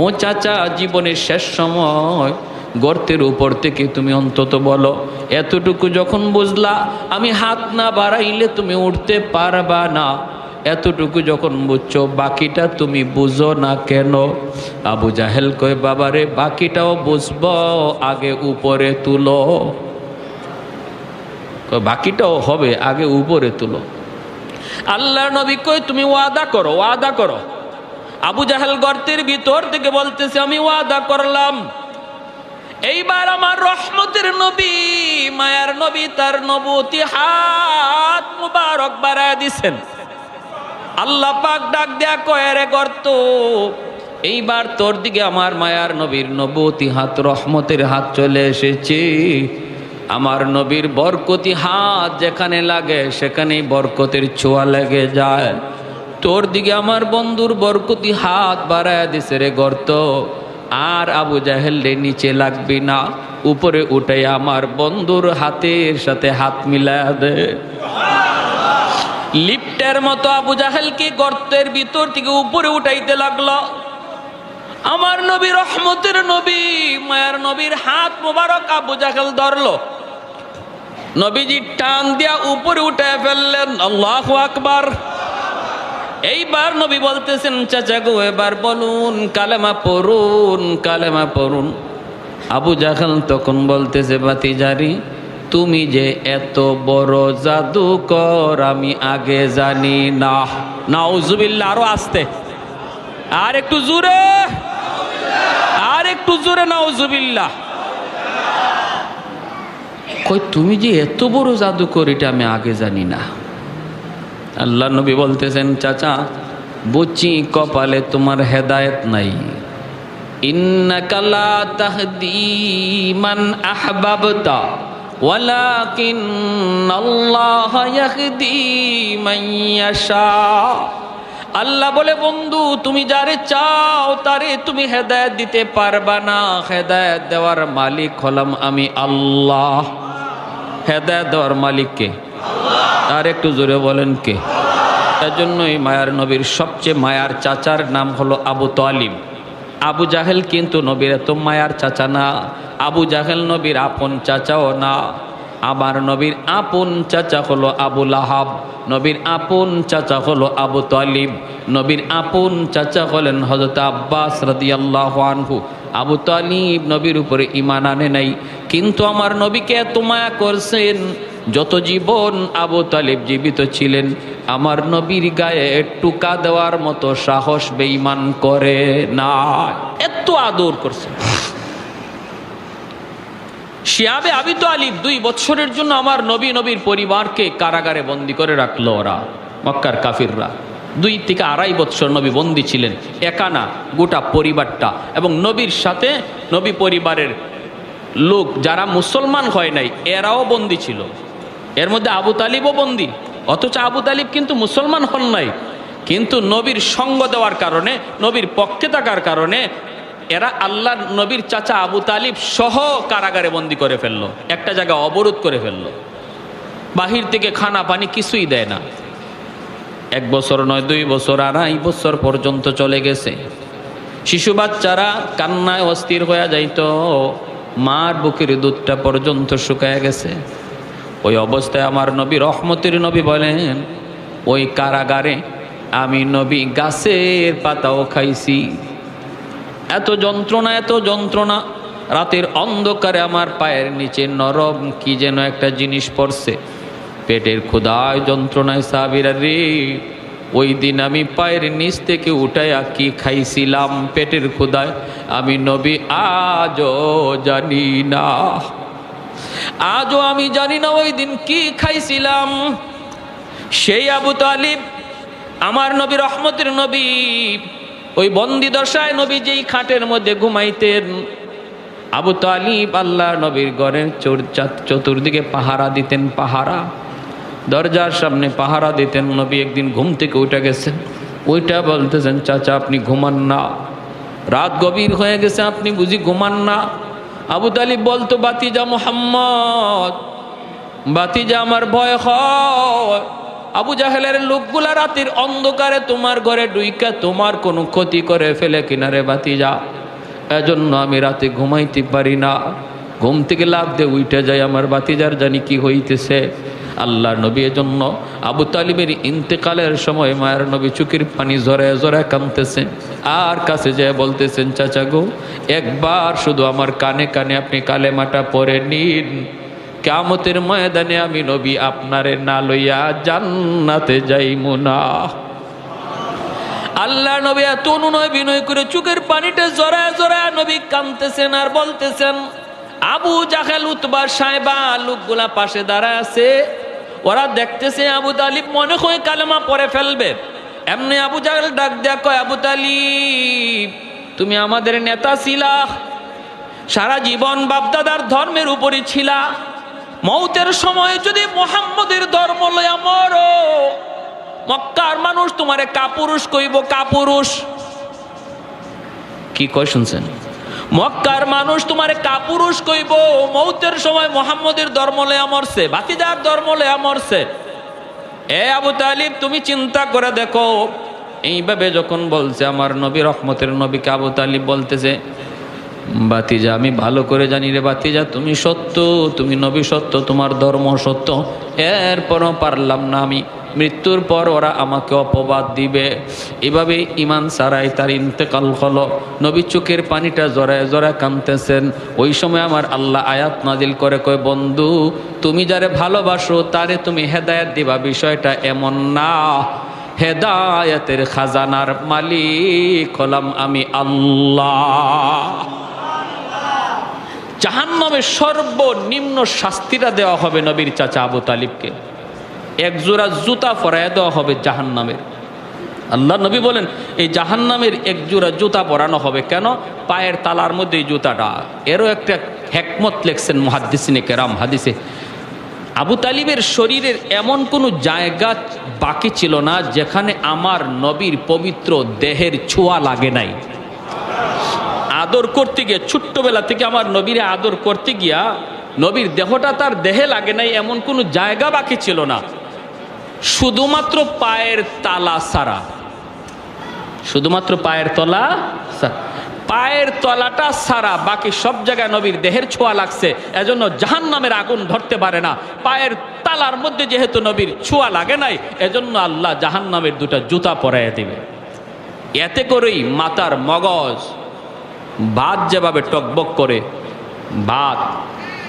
ও চাচা, জীবনের শেষ সময় গর্তের উপর থেকে তুমি অন্তত বলো, এতটুকু যখন বুঝলা আমি হাত না বাড়াইলে তুমি উঠতে পারবা না, এতটুকু যখন বুঝছো বাকিটা তুমি বুঝো না কেন? আবু জাহেল কয়, বাবারে বাকিটাও বুঝবো, আগে উপরে তুলো। বাকিটাও হবে, আগে উপরে তুলো। আল্লাহ নবী কয়, তুমি ওয়াদা করো, ওয়াদা করো। আবু জাহেল গর্তের ভিতর থেকে বলতেছে, আমি ওয়াদা করলাম এইবার আমার রহমতের নবী, মায়ার নবী তার নবুতি হাত মুবারক বাড়ায় দিছেন। আল্লাহ পাক ডাক দেয়া কয়, রে গর্ত, এইবার তোর দিকে আমার মায়ার নবীর নবুতি হাত, রহমতের হাত চলে এসেছে। আমার নবীর বরকতি হাত যেখানে লাগে সেখানেই বরকতের ছোঁয়া লেগে যায়। তোর দিকে আমার বন্ধুর বরকতি হাত বাড়ায় দিছে রে গর্ত, আর আবু জাহেল রে নিচে লাগবি না, উপরে উঠে আমার বন্ধুর হাতের সাথে হাত মিলায়া দে। লিফটের মতো আবু জাহেলকে গর্তের ভিতর থেকে উপরে উঠাইতে লাগলো। আমার নবী, রহমতের নবী, মায়ার নবীর হাত মোবারক আবু জাহেল ধরলো, নবীজি টান দিয়া উপরে উঠায় ফেললেন। আল্লাহু আকবার। এইবার নবী বলতেছেন, চাচা গো এবার বলুন, কালেমা পড়ুন, কালেমা পড়ুন। আবু জাহেল তখন বলতেছে, বাতিজারি তুমি যে এত বড় জাদুকর আমি আগে জানি না। নাউজুবিল্লাহ। আরো আস্তে, আর একটু জোরে, আর একটু জোরে, নাউজুবিল্লাহ। কই তুমি যে এত বড় জাদুকর এটা আমি আগে জানি না। আল্লাহ নবী বলতেছেন, চাচা বুঝছি কপালে তোমার হেদায়েত নাই। ইন্নাকা লা তাহদি মান আহবাবতা ওয়ালাকিন্নাল্লাহ ইয়াহদি মান ইয়াশা। আল্লাহ বলে, বন্ধু তুমি যারে চাও তারে তুমি হেদায়েত দিতে পারবা না, হেদায়েত দেওয়ার মালিক হলাম আমি আল্লাহ। হেদায়েত দেওয়ার মালিক কে? আর একটু জোরে বলেন কে? এজন্যই মায়ার নবীর সবচেয়ে মায়ার চাচার নাম হলো আবু তালিব। আবু জাহেল কিন্তু নবীর এত মায়ার চাচা না। আবু জাহেল নবীর আপন চাচাও না। আমার নবীর আপন চাচা হলো আবু লাহাব, নবীর আপন চাচা হলো আবু তালিব, নবীর আপন চাচা হলেন হযরত আব্বাস রাদিয়াল্লাহু আনহু। আবু তালিব নবীর উপরে ঈমান আনে নাই, কিন্তু আমার নবীকে এত মায়া করছেন, যত জীবন আবু তালিব জীবিত ছিলেন আমার নবীর গায়ে টুকা দেওয়ার মতো সাহস বেঈমান করে না, এত আদর করছে। শিয়াবে আবি তালিব 2 বছরের জন্য আমার নবীর পরিবারকে কারাগারে বন্দী করে রাখলো ওরা, মক্কার কাফিররা। 2 থেকে 2.5 বছর নবী বন্দী ছিলেন, একা না গোটা পরিবারটা। এবং নবীর সাথে নবী পরিবারের লোক যারা মুসলমান হয় নাই এরাও বন্দী ছিল, এর মধ্যে আবু তালিবও বন্দী। অথচ আবু তালিব কিন্তু মুসলমান হন নাই, কিন্তু নবীর সঙ্গ দেওয়ার কারণে, নবীর পক্ষে থাকার কারণে এরা আল্লাহর নবীর চাচা আবু তালিব সহ কারাগারে বন্দী করে ফেললো, একটা জায়গা অবরোধ করে ফেললো, বাহির থেকে খানা পানি কিছুই দেয় না। 1 বছর নয় 2 বছর 2.5 বছর পর্যন্ত চলে গেছে। শিশু বাচ্চারা কান্নায় অস্থির হয়ে যাইত, মার বুকের দুধটা পর্যন্ত শুকায় গেছে। ওই অবস্থায় আমার নবী রহমতের নবী বলেন, ওই কারাগারে আমি নবী গাছের পাতাও খাইছি। এত যন্ত্রণা, এত যন্ত্রণা। রাতের অন্ধকারে আমার পায়ের নিচে নরম কি যেন একটা জিনিস পড়ছে, পেটের ক্ষুধায় যন্ত্রণায় সাহাবীরা রে, ওই দিন আমি পায়ের নিচ থেকে উঠাইয়া কি খাইছিলাম পেটের ক্ষুধায় আমি নবী আজও জানি না। আজও আমি জানি না ওই দিন কি খাইছিলাম। সেই আবু তালিব আমার নবী রহমতের নবী, ওই বন্দি দশায় নবী যেই খাটের মধ্যে ঘুমাইতেন, আবু তালিব আল্লাহ নবীর ঘরের চতুর্দিকে পাহারা দিতেন, পাহারা, দরজার সামনে পাহারা দিতেন। নবী একদিন ঘুম থেকে উঠে গেছেন, ওইটা বলতেছেন, চাচা আপনি ঘুমান না, রাত গভীর হয়ে গেছে, আপনি বুঝি ঘুমান না? আবু তালিব বলতো, বাতিজা মুহাম্মদ, বাতিজা আমার ভয় হয়, আবু জাহেলের লোকগুলা রাতের অন্ধকারে তোমার ঘরে ডুইকা তোমার কোনো ক্ষতি করে ফেলে কিনারে বাতিজা, এজন্য আমি রাতে ঘুমাইতে পারি না, ঘুম থেকে লাফ দিয়ে উঠে যায়, আমার বাতিজার জানি কি হইতেছে। আল্লাহ নবী এজন্য আবু তালিবের ইন্তেকালের সময় মায়ের নবী চোখের পানি জড়ায় জড়ায় কাঁদতেছেন, আর কাছে যায় বলতেছেন, চাচা গো একবার শুধু আমার কানে কানে আপনি কালেমাটা পড়ে নিন, কিয়ামতের ময়দানে আমি নবী আপনারে না লইয়া জান্নাতে যাইমু না। আল্লাহ নবী এত অনুনয় বিনয় করে চোখের পানিটা জড়ায় জড়ায় নবী কাঁদতেছেন আর বলতেছেন। আবু জাহেল, উতবা, সাইবা লোকগুলা পাশে দাঁড়ায় আছে, ওরা দেখতেছে আবু তালিব মনে হয় কালেমা পড়ে ফেলবে। এমনি আবু জাহেল ডাক দেয়া কয়, আবু তালিব তুমি আমাদের নেতা ছিলা, সারা জীবন বাপদাদার ধর্মের উপরই ছিলা, মৌতের সময় যদি মুহাম্মদের ধর্ম লইয়া মরো, মক্কার মানুষ তোমারে কাপুরুষ কইব, কাপুরুষ। কি কয় শুনছেন? মক্কার মানুষ তোমারে কাপুরুষ কইব, মৌতের সময় মুহাম্মদের ধর্ম লইয়া মরছে, ভাতিজার ধর্ম লইয়া মরছে। এ আবু তালিব তুমি চিন্তা করে দেখো। এইভাবে যখন বলছে আমার নবী রহমতের নবীকে আবু তালিব বলতেছে, বাতিজা আমি ভালো করে জানি রে বাতিজা, তুমি সত্য, তুমি নবী সত্য, তোমার ধর্ম সত্য, এরপরও পারলাম না আমি, মৃত্যুর পর ওরা আমাকে অপবাদ দিবে। এভাবে ইমান সারাই তার ইন্তেকাল হলো। নবী চোখের পানিটা জড়ায় জড়ায় কাঁদতেছেন। ওই সময় আমার আল্লাহ আয়াত নাজিল করে কয়, বন্ধু তুমি যারে ভালোবাসো তারে তুমি হেদায়েত দিবা, বিষয়টা এমন না, হেদায়েতের খাজানার মালিক হলাম আমি আল্লাহ। জাহান্নামের সর্বনিম্ন শাস্তিটা দেওয়া হবে নবীর চাচা আবু তালিবকে। এক জোড়া জুতা পরাইয়া দেওয়া হবে জাহান্নামের। আল্লাহ নবী বলেন এই জাহান্নামের এক জোড়া জুতা পরানো হবে কেন? পায়ের তালার মধ্যে এই জুতাটা। এরও একটা হিকমত লেখছেন মুহাদ্দিসিনে কেরাম হাদিসে। আবু তালিবের শরীরের এমন কোনো জায়গা বাকি ছিল না যেখানে আমার নবীর পবিত্র দেহের ছোঁয়া লাগে নাই। আদর করতে গিয়ে ছোট্টবেলা থেকে আমার নবীরে আদর করতে গিয়া নবীর দেহটা তার দেহে লাগে নাই এমন কোনো জায়গা বাকি ছিল না, শুধুমাত্র পায়ের তালা ছাড়া। শুধুমাত্র পায়ের তলা, পায়ের তলাটা ছাড়া বাকি সব জায়গায় নবীর দেহের ছোঁয়া লাগছে। এজন্য জাহান্নামের আগুন ধরতে পারে না। পায়ের তালার মধ্যে যেহেতু নবীর ছোঁয়া লাগে নাই, এজন্য আল্লাহ জাহান্নামের দুটা জুতা পরাইয়া দিবে। এতে করেই মাথার মগজ, ভাত যেভাবে টকবক করে, ভাত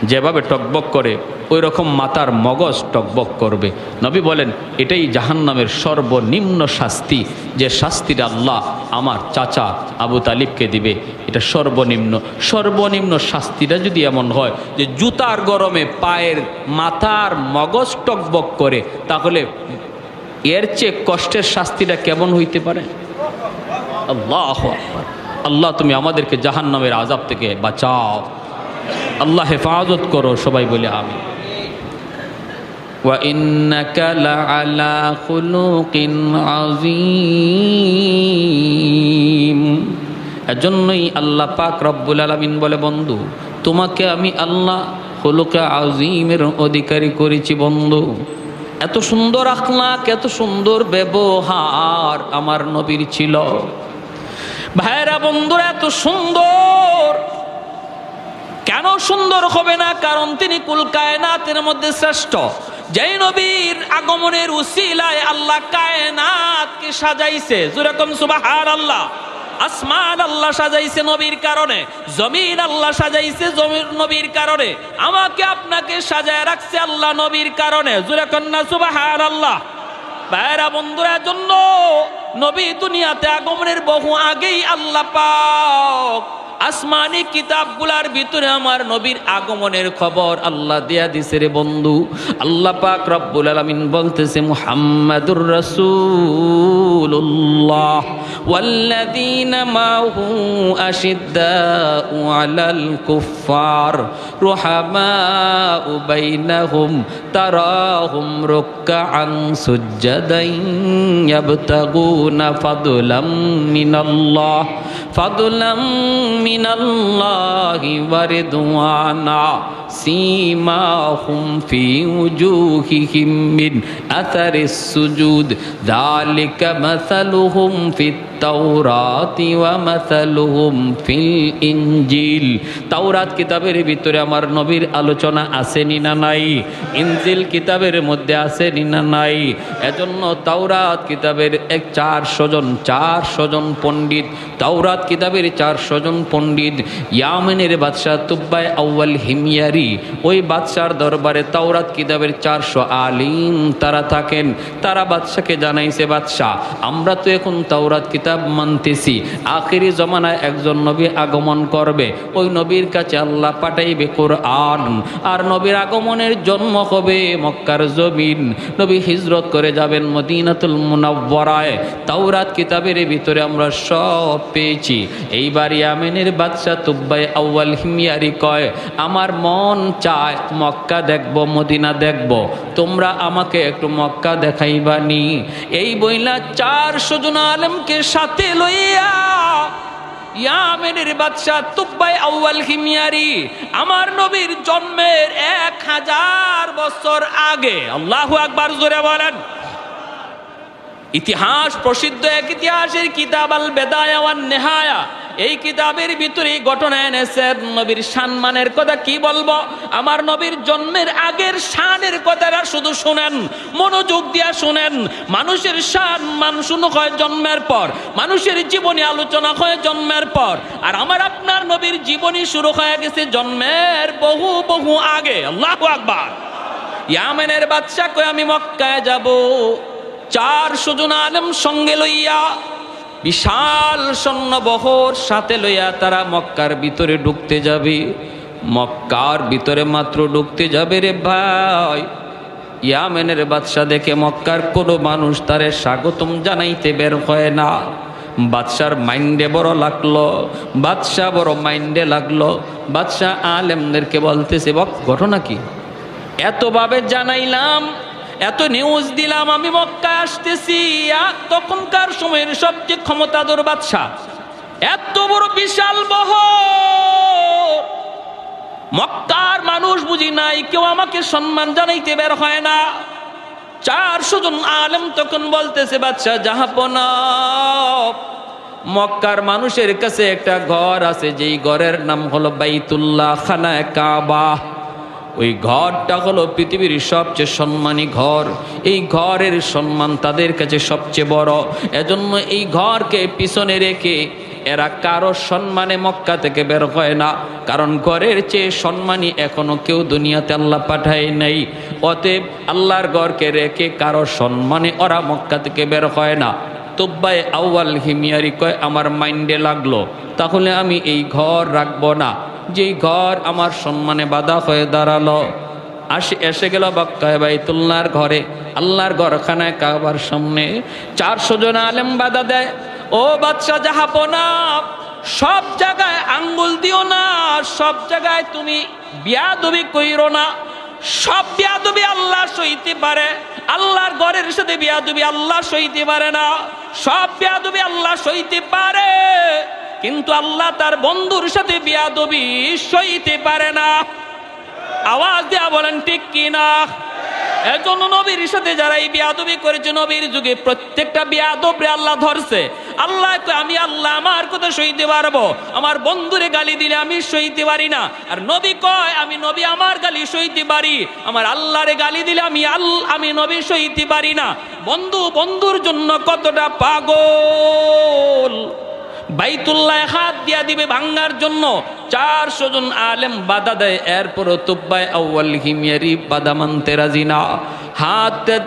যেভাবে টকবক করে ওই রকম মাথার মগজ টকবক করবে। নবী বলেন এটাই জাহান্নামের সর্বনিম্ন শাস্তি, যে শাস্তিটা আল্লাহ আমার চাচা আবু তালিবকে দিবে। এটা সর্বনিম্ন। সর্বনিম্ন শাস্তিটা যদি এমন হয় যে জুতার গরমে পায়ের মাথার মগজ টকবক করে, তাহলে এর চেয়ে কষ্টের শাস্তিটা কেমন হইতে পারে? আল্লাহু আকবার। আল্লাহ তুমি আমাদেরকে জাহান্নামের আযাব থেকে বাঁচাও, আল্লাহ হেফাজত করো। সবাই বলে আমিন। ওয়া ইন্নাকা লাআলা খুলুকিন আযীম। এজন্যই আল্লাহ পাক রব্বুল আলামিন বলে, বন্ধু তোমাকে আমি আল্লাহ খুলুকে আযীমের অধিকারী করেছি। বন্ধু এত সুন্দর আখলাক, এত সুন্দর ব্যবহার আমার নবীর ছিল। ভাইরা বন্ধুরা, এত সুন্দর কেন সুন্দর হবে না? কারণ তিনি কুল কায়নাতের মধ্যে শ্রেষ্ঠ। যেই নবীর আগমনের উসিলায় আল্লাহ কায়নাতকে সাজাইছে, যেরকম সুবহানাল্লাহ। আসমান আল্লাহ সাজাইছে নবীর কারণে, জমিন আল্লাহ সাজাইছে নবীর কারণে, আমাকে আপনাকে সাজায় রাখছে আল্লাহ নবীর কারণে। যেরকম না সুবহানাল্লাহ। ভাইরা বন্ধুরা, জন্য নবী দুনিয়াতে আগমনের বহু আগেই আল্লাহ পাক আসমানি কিতাবগুলার ভিতরে আমার নবীর আগমনের খবর আল্লাহ দিয়া দিছে রে বন্ধু। আল্লাহ পাক রব্বুল আলামিন বলতেছে, মুহাম্মাদুর রাসূলুল্লাহ ওয়াল্লাযীনা মাহু আশিদ্দাউ আলাল কুফফার রুহামাউ বাইনাহুম তারাহুম রুকআন সুজদান ইয়াবতাগুনা ফাদলাম মিনাল্লাহ মিনাল্লাহি ওয়া রিদওয়ানা সীমাহুম ফি উজুহিহিম মিন আথারিস সুজুদ যালিকা মাসালুহুম ফিত তাওরাতি ওয়া মাসালুহুম ফিল ইনজিল। তাওরাত কিতাবের ভিতরে আমার নবীর আলোচনা আসেনি না নাই? ইনজিল কিতাবের মধ্যে আসেনি না নাই? এজন্য তাওরাত কিতাবের 400 জন পণ্ডিত, তাওরাত কিতাবের 400 জন পণ্ডিত, ইয়ামেনের বাদশাহ তুব্বাই আউয়াল হিময়ারি, ওই বাদশার দরবারে তাওরাত কিতাবের 400 আলিম তারা থাকেন। তারা বাদশাকে জানাইছে, বাদশাহ আমরা তো এখন তাওরাত কিতাব মানতেছি, আখিরি জমানায় একজন নবী আগমন করবে, ওই নবীর কাছে আল্লাহ পাঠাইবে কোরআন, আর নবীর আগমনের জন্ম হবে মক্কার জমিন, নবী হিজরত করে যাবেন মদিনাতুল মুনাওয়ারায়। তাওরাত কিতাবের ভিতরে আমরা সব পেয়েছি। এইবার ইয়ামেনের বাদশা তুব্বাই আউয়াল হিময়ারি কয়, আমার মন চায় মক্কা দেখব, মদিনা দেখব, তোমরা আমাকে একটু মক্কা দেখাইবানি। এই বইলা 400 জন আলেমকে সাথে লইয়া ইয়ামেনের বাদশা তুব্বাই আউয়াল হিময়ারি আমার নবীর জন্মের 1000 বছর আগে, আল্লাহু আকবার জোরে বলেন, ইতিহাস প্রসিদ্ধ এক ইতিহাসের কিতাব আল বেদায়া ওয়ান নেহায়া, এই কিতাবের ভিতরে ঘটনা এনেছেন নবীর সম্মানের কথা। কি বলবো, আমার নবীর জন্মের আগের শানের কথাটা শুধু শুনেন, মনোযোগ দিয়া শুনেন। মানুষের সম্মান শুরু হয় জন্মের পর, মানুষের জীবনী আলোচনা হয় জন্মের পর, আর আমার আপনার নবীর জীবনী শুরু হয়ে গেছে জন্মের বহু বহু আগে। আল্লাহু আকবার। ইয়ামেনের বাদশা কয়, আমি মক্কায় যাব, 400 জন আলেম সঙ্গে লইয়া, বিশাল সৈন্যবহর সাথে লইয়া তারা মক্কার ভিতরে ঢুকতে যাবে। মক্কার ভিতরে মাত্র ঢুকতে যাবে রে ভাই, ইয়ামেনের বাদশা দেখে মক্কার কোনো মানুষ তারে স্বাগতম জানাইতে বের হয় না। বাদশার মাইন্ডে বড় লাগলো, বাদশা বড় মাইন্ডে লাগলো। বাদশা আলেমদেরকে বলতেছে, ঘটনা কি? এতভাবে জানাইলাম, এত নিউজ দিলাম, আমি মক্কায় আসতেছি, তখনকার সময়ের সবচেয়ে ক্ষমতাধর বাদশা, এত বড় বিশাল বহর, মক্কার মানুষ বুঝি নাই, কেউ আমাকে সম্মান জানাইতে বের হয় না। 400 জন আলেম তখন বলতেছে, বাদশা জাহাপনা, মক্কার মানুষের কাছে একটা ঘর আছে, যেই ঘরের নাম হলো বাইতুল্লাহ, খানায়ে কাবা। ওই ঘরটা হলো পৃথিবীর সবচেয়ে সম্মানী ঘর। এই ঘরের সম্মান তাদের কাছে সবচেয়ে বড়। এজন্য এই ঘরকে পিছনে রেখে এরা কারো সম্মানে মক্কা থেকে বের হয় না, কারণ ঘরের চেয়ে সম্মানী এখনো কেউ দুনিয়াতে আল্লাহ পাঠায় নাই। অতএব আল্লাহর ঘরকে রেখে কারো সম্মানে ওরা মক্কা থেকে বের হয় না। তুব্বায়ে আউয়াল হিমিয়ারি কয়, আমার মাইন্ডে লাগলো, তাহলে আমি এই ঘর রাখবো না, যেই ঘর আমার সম্মানে বাধা হয়ে দাঁড়ালো। এসে গেল মক্কায় বাইতুল্লাহর ঘরে, আল্লাহর ঘরখানায় কাবার সামনে। 400 জন আলেম বাধা দেয়, ও বাদশা জাহাপনা, সব জায়গায় আঙ্গুল দিও না, সব জায়গায় তুমি বিয়াদবি কইরো না। সব বিয়াদবি আল্লাহ সইতে পারে, আল্লাহর ঘরের সাথে বিয়াদবি আল্লাহ সইতে পারে না। সব বিয়াদবি আল্লাহ সইতে পারে, কিন্তু আল্লাহ তার বন্ধুর সাথে বিয়াদবি সইতে পারে না। আওয়াজ দেয়া বলেন ঠিক কিনা? এজন্য নবীর সাথে যারা এই বিয়াদবি করেছে, নবীর যুগে প্রত্যেকটা বিয়াদবরে আল্লাহ ধরছে। আল্লাহ কয়, আমি আল্লাহ আমার কথা সইতে পারবো, আমার বন্ধুরে গালি দিলে আমি সইতে পারি না। আর নবী কয়, আমি নবী আমার গালি সইতে পারি, আমার আল্লাহরে গালি দিলে আমি নবী সইতে পারি না। বন্ধু বন্ধুর জন্য কতটা পাগল! বাইতুল্লাহ হাত দিয়া দিবে ভাঙ্গার জন্য, 400 জন আলেম বাধা দেয়। এরপরও তুব্বায়ে আউয়াল হিমিয়ারি বাধা মানতে রাজি না, হাতটা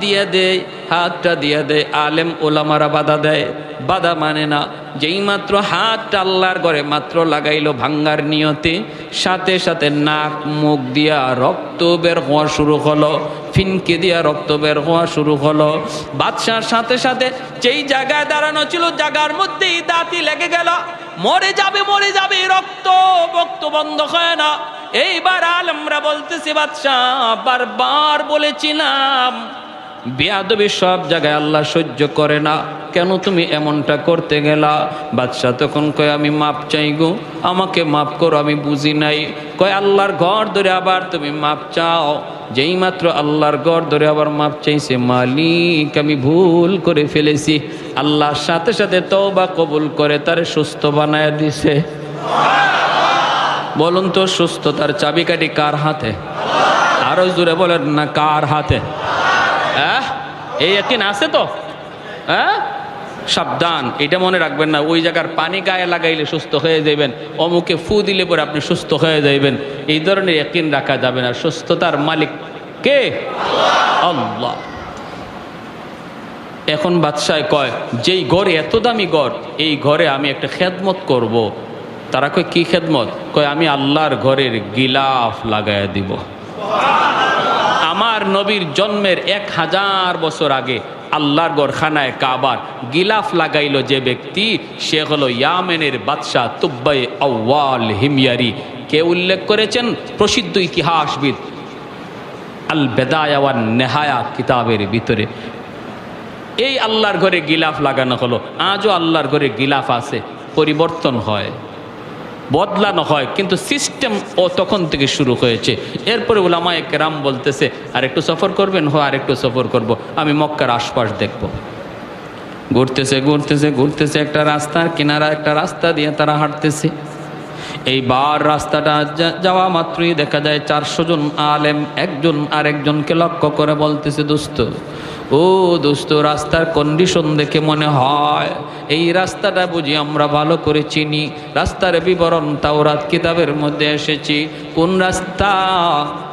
দিয়ে দেয়। আলেম ওলামারা বাধা দেয়, বাধা মানে না। যেই মাত্র হাতটা আল্লাহর ঘরে মাত্র লাগাইলো ভাঙ্গার নিয়তে, সাথে সাথে নাক মুখ দিয়া রক্ত বের হওয়া শুরু হলো, ফিনকে দিয়া রক্ত বের হওয়া শুরু হলো। বাদশার সাথে সাথে যেই জায়গায় দাঁড়ানো ছিল, জায়গার মধ্যেই দাঁতি লেগে গেল, মরে যাবে, রক্ত বন্ধ হয় না। এইবার আলেমরা বলতেছে, বাদশা বারবার বলেছিলাম বেয়াদবি সব জায়গায় আল্লাহ সহ্য করে না, কেন তুমি এমনটা করতে গেলা? বাদশা তখন কয়, আমি মাপ চাই গো, আমাকে মাফ করো, আমি বুঝি নাই। কয়, আল্লাহর ঘর ধরে আবার তুমি মাপ চাও? যেই মাত্র আল্লাহর ঘর ধরে আবার মাপ চাইছে, মালিক আমি ভুল করে ফেলেছি, আল্লাহর সাথে সাথে তওবা কবুল করে তারে সুস্থ বানায় দিছে। বলুন তো, সুস্থতার চাবিকাঠি কার হাতে? আরো জোরে বলেন না, কার হাতে? এই ইয়াকিন আছে তো? সাবধান, এটা মনে রাখবেন না, ওই জায়গার পানি গায়ে লাগাইলে সুস্থ হয়ে যাবেন, অমুকে ফু দিলে পরে আপনি সুস্থ হয়ে যাইবেন, এই ধরনের ইয়াকিন রাখা যাবে না। সুস্থতার মালিক কে? আল্লাহ। এখন বাদশাহ কয়, যেই ঘরে এত দামি ঘর, এই ঘরে আমি একটা খেদমত করব। তারা কয়, কি খেদমত? কয়, আমি আল্লাহর ঘরের গিলাফ লাগাইয়া দিব। আমার নবীর জন্মের 1000 বছর আগে আল্লাহর ঘর খানায় কাবার গিলাফ লাগাইলো যে ব্যক্তি, সে হলো ইয়ামেনের বাদশা তুব্বায়ে আউয়াল হিমিয়ারি। কে উল্লেখ করেছেন? প্রসিদ্ধ ইতিহাসবিদ আল বেদায়া ওয়ান নেহায়া কিতাবের ভিতরে। এই আল্লাহর ঘরে গিলাফ লাগানো হলো। আজও আল্লাহর ঘরে গিলাফ আছে, পরিবর্তন হয়, বদলানো হয়, কিন্তু সিস্টেম ও তখন থেকে শুরু হয়েছে। এরপরে উলামায়ে কেরাম বলতেছে, আর একটু সফর করবেন? আর একটু সফর করব, আমি মক্কার আশপাশ দেখব। ঘুরতেছে একটা রাস্তার কিনারা, একটা রাস্তা দিয়ে তারা হাঁটতেছে। এইবার রাস্তাটা যাওয়া মাত্রই দেখা যায় 400 জন আলেম একজন আরেকজনকে লক্ষ্য করে বলতেছে, দোস্ত, রাস্তার কন্ডিশন দেখে মনে হয় এই রাস্তাটা বুঝি আমরা ভালো করে চিনি। রাস্তার বিবরণ তাওরাত কিতাবের মধ্যে এসেছি। কোন রাস্তা?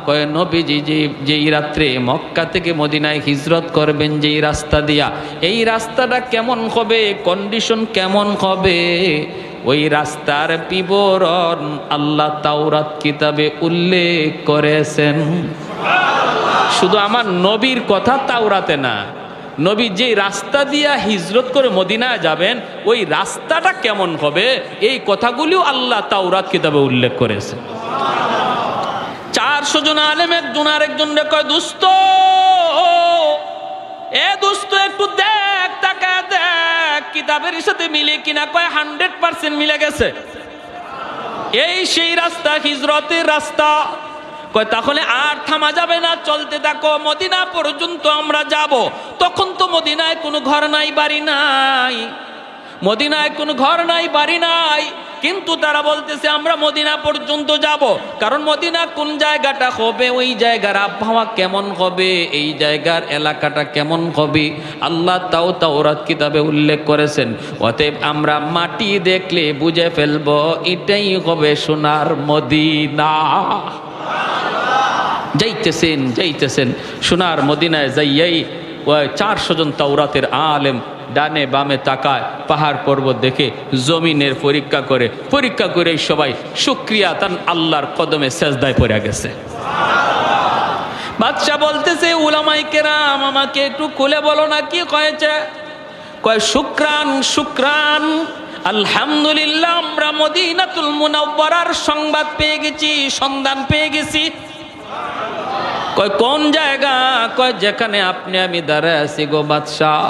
কয়, নবীজি যেই রাত্রে মক্কা থেকে মদিনায় হিজরত করবেন যেই রাস্তা দিয়া, এই রাস্তাটা কেমন হবে, কন্ডিশন কেমন হবে? ওই রাস্তার বিবরণ আল্লাহ তাওরাত কিতাবে উল্লেখ করেছেন। শুধু আমার নবীর কথা তাওরাতে না, নবী যে রাস্তা দিয়া হিজরত করে মদিনায় যাবেন ওই রাস্তাটা কেমন হবে এই কথাগুলিও আল্লাহ তাওরাত কিতাবে উল্লেখ করেছে। 400 জন আলেম একজন আরেকজন কয়, দোস্ত দোস্ত একটু দেখ, তাকায় দেখ কিতাবের সাথে মিলে কিনা। কয় 100% মিলে গেছে, এই সেই রাস্তা, হিজরতের রাস্তা। কয় তাহলে আর থামা যাবে না, চলতে থাকো, মদিনা পর্যন্ত আমরা যাব। তখন তো মদিনায় কোনো ঘর নাই, বাড়ি নাই, মদিনায় কোনো ঘর নাই, বাড়ি নাই, কিন্তু তারা বলতেছে আমরা মদিনা পর্যন্ত যাব। কারণ মদিনা কোন জায়গাটা হবে, ওই জায়গার আবহাওয়া কেমন হবে, এই জায়গার এলাকাটা কেমন হবে আল্লাহ তাও তাওরাত কিতাবে উল্লেখ করেছেন। অতএব আমরা মাটি দেখলে বুঝে ফেলবো এটাই হবে সোনার মদিনা। যাইতেছেন সোনার মদিনায় যাইয়াই 400 জন তাওরাতের আলেম ডানে বামে তাকায়, পাহাড় পর্বত দেখে জমিনের পরীক্ষা করে সবাই শুকরিয়া তান আল্লাহর কদমে সেজদায় পড়ে গেছে। বাদশা বলতেছে, উলামায়ে কেরাম আমাকে একটু খুলে বলো না কি কয়েছে। কয় শুকরান আলহামদুলিল্লাহ, আমরা মদিনাতুল মুনাওয়ারার সংবাদ পেয়ে গেছি, সন্ধান পেয়ে গেছি। কয় কোন জায়গা? কয় যেখানে আপনি আমি দাঁড়ায় আছি গো বাদশাহ,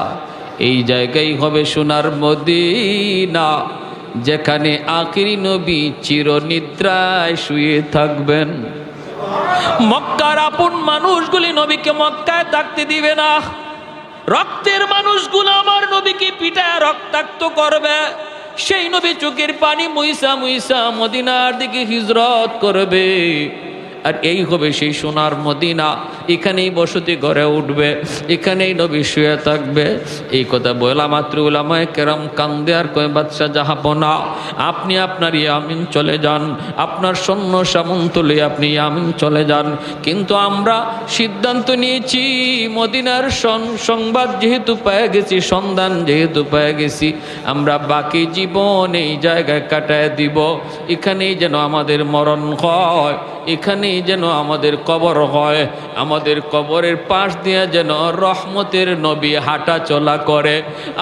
এই জায়গায় হবে সোনার মদিনা, যেখানে আখিরি নবী চিরনিদ্রায় শুয়ে থাকবেন। মক্কার আপন মানুষগুলি নবীকে মক্কায় থাকতে দিবে না, রক্তের মানুষগুলো আমার নবীকে পিটায় রক্তাক্ত করবে। সেই নবী চোখের পানি মুইসা মদিনার দিকে হিজরত করবে, আর এই হবে সেই সোনার মদিনা। এখানেই বসতি গড়ে উঠবে, এখানেই নবী শুয়ে থাকবে। এই কথা বলা মাত্র উলামায়ে কেরাম কান্দে আর কয়, বাদশা জাহাপনা, আপনি আপনার ইয়ামিন চলে যান, আপনার সৈন্য সামন্ত লয়ে আপনি ইয়ামিন চলে যান। কিন্তু আমরা সিদ্ধান্ত নিয়েছি মদিনার সংবাদ যেহেতু পেয়ে গেছি, সন্ধান যেহেতু পেয়ে গেছি, আমরা বাকি জীবন এই জায়গায় কাটায় দিব। এখানেই যেন আমাদের মরণ হয়, এখানেই যেন আমাদের কবর হয়, আমাদের কবরের পাশ দিয়ে যেন রহমতের নবী হাঁটা চলা করে,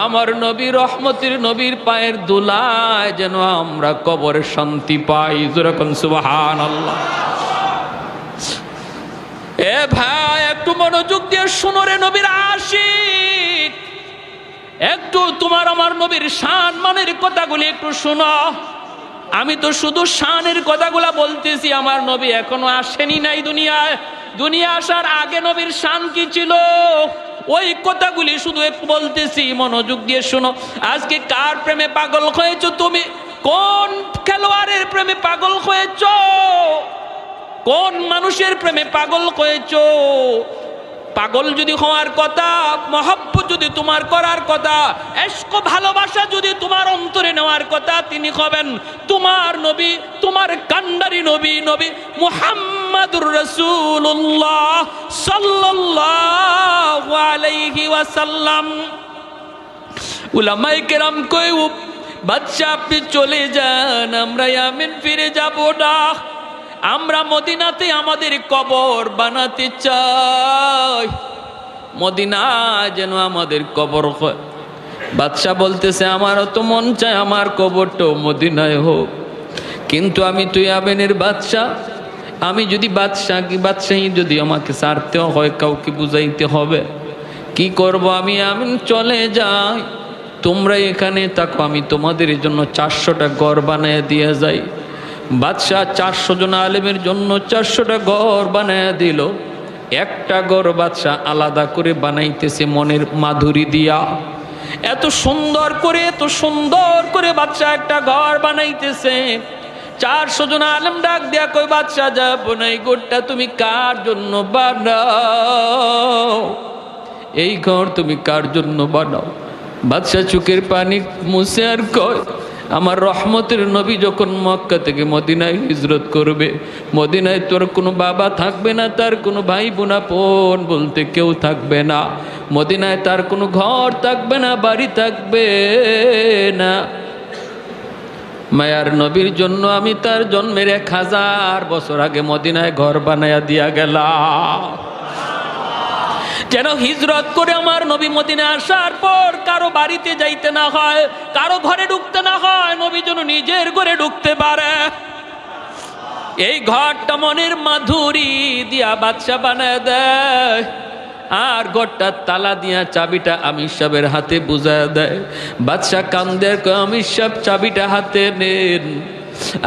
আমার নবী রহমতের নবীর পায়ের ধুলায় যেন আমরা কবরে শান্তি পাই। যেরকম সুবহানাল্লাহ। এ ভাই একটু মনোযোগ দিয়ে শোনো রে নবীর আশিক, একটু তোমার আমার নবীর শান মানের কথাগুলি একটু শোনো। আমি তো শুধু শানের কথাগুলা বলতেছি, আমার নবী এখনো আসেনি নাই দুনিয়ায়। দুনিয়া আসার আগে নবীর শান কি ছিল ওই কথাগুলি শুধু একটু বলতেছি, মনোযোগ দিয়ে শোনো। আজকে কার প্রেমে পাগল হয়েছো তুমি? কোন খেলোয়াড়ের প্রেমে পাগল হয়েছো? কোন মানুষের প্রেমে পাগল হয়েছো? পাগল যদি হওয়ার কথা, মহব্বত যদি তোমার করার কথা, ইশক ভালোবাসা যদি তোমার অন্তরে নেওয়ার কথা, তিনি হবেন তোমার নবী, তোমার কান্ডারি নবী, নবী মুহাম্মাদুর রাসূলুল্লাহ সাল্লাল্লাহু আলাইহি ওয়াসাল্লাম। উলামায়ে কেরাম কয়, বাদশা আপনি চলে যান, আমরা ইয়ামেন ফিরে যাব না, আমরা মদিনাতে আমাদের কবর বানাতে চাই, মদিনা যেন আমাদের কবর হয়। বাদশা বলতেছে, আমারও তো মন চায় আমার কবরটাও মদিনায় হোক, কিন্তু আমি তো ইয়ামেনের বাদশা, আমি যদি বাদশাহী যদি আমাকে ছাড়তেও হয়, কাউকে বুঝাইতে হবে, কি করব? আমি ইয়ামেন চলে যাই, তোমরা এখানে থাকো, আমি তোমাদের জন্য 400টা ঘর বানিয়ে দিয়ে যাই। বাদশাহ 400 জন আলেমের জন্য 400টা ঘর বানায় দিল। একটা ঘর বাদশাহ আলাদা করে বানাইতেছে মনের মাধুরী দিয়া, এত সুন্দর করে বাদশাহ একটা ঘর বানাইতেছে। 400 জন আলেম ডাক দিয়া কই, বাদশাহ যাব না, এই ঘরটা তুমি কার জন্য বানাও? এই ঘর তুমি কার জন্য বানাও? বাদশাহ চোখের পানি মুছে আর কয়, আমার রহমতের নবী যখন মক্কা থেকে মদিনায় হিজরত করবে, মদিনায় তোর কোনো বাবা থাকবে না, তার কোনো ভাই বোনাপন বলতে কেউ থাকবে না, মদিনায় তার কোনো ঘর থাকবে না, বাড়ি থাকবে না। মায়ার নবীর জন্য আমি তার জন্মের 1000 বছর আগে মদিনায় ঘর বানায়া দিয়া গেলাম, যেন হিজরত করে আমার নবী মদিনা আসার পর কারো বাড়িতে যাইতে না হয়, কারো ঘরে ঢুকতে না হয়, নবী যেন নিজের ঘরে ঢুকতে পারে। এই ঘরটা মনের মাধুরী দিয়া বাদশা বানায় দেয়, আর ঘরটা তালা দিয়া চাবিটা আমির সাহেবের হাতে বুঝায় দেয়। বাদশা কান্দের আমির সাহেব চাবিটা হাতে নেন,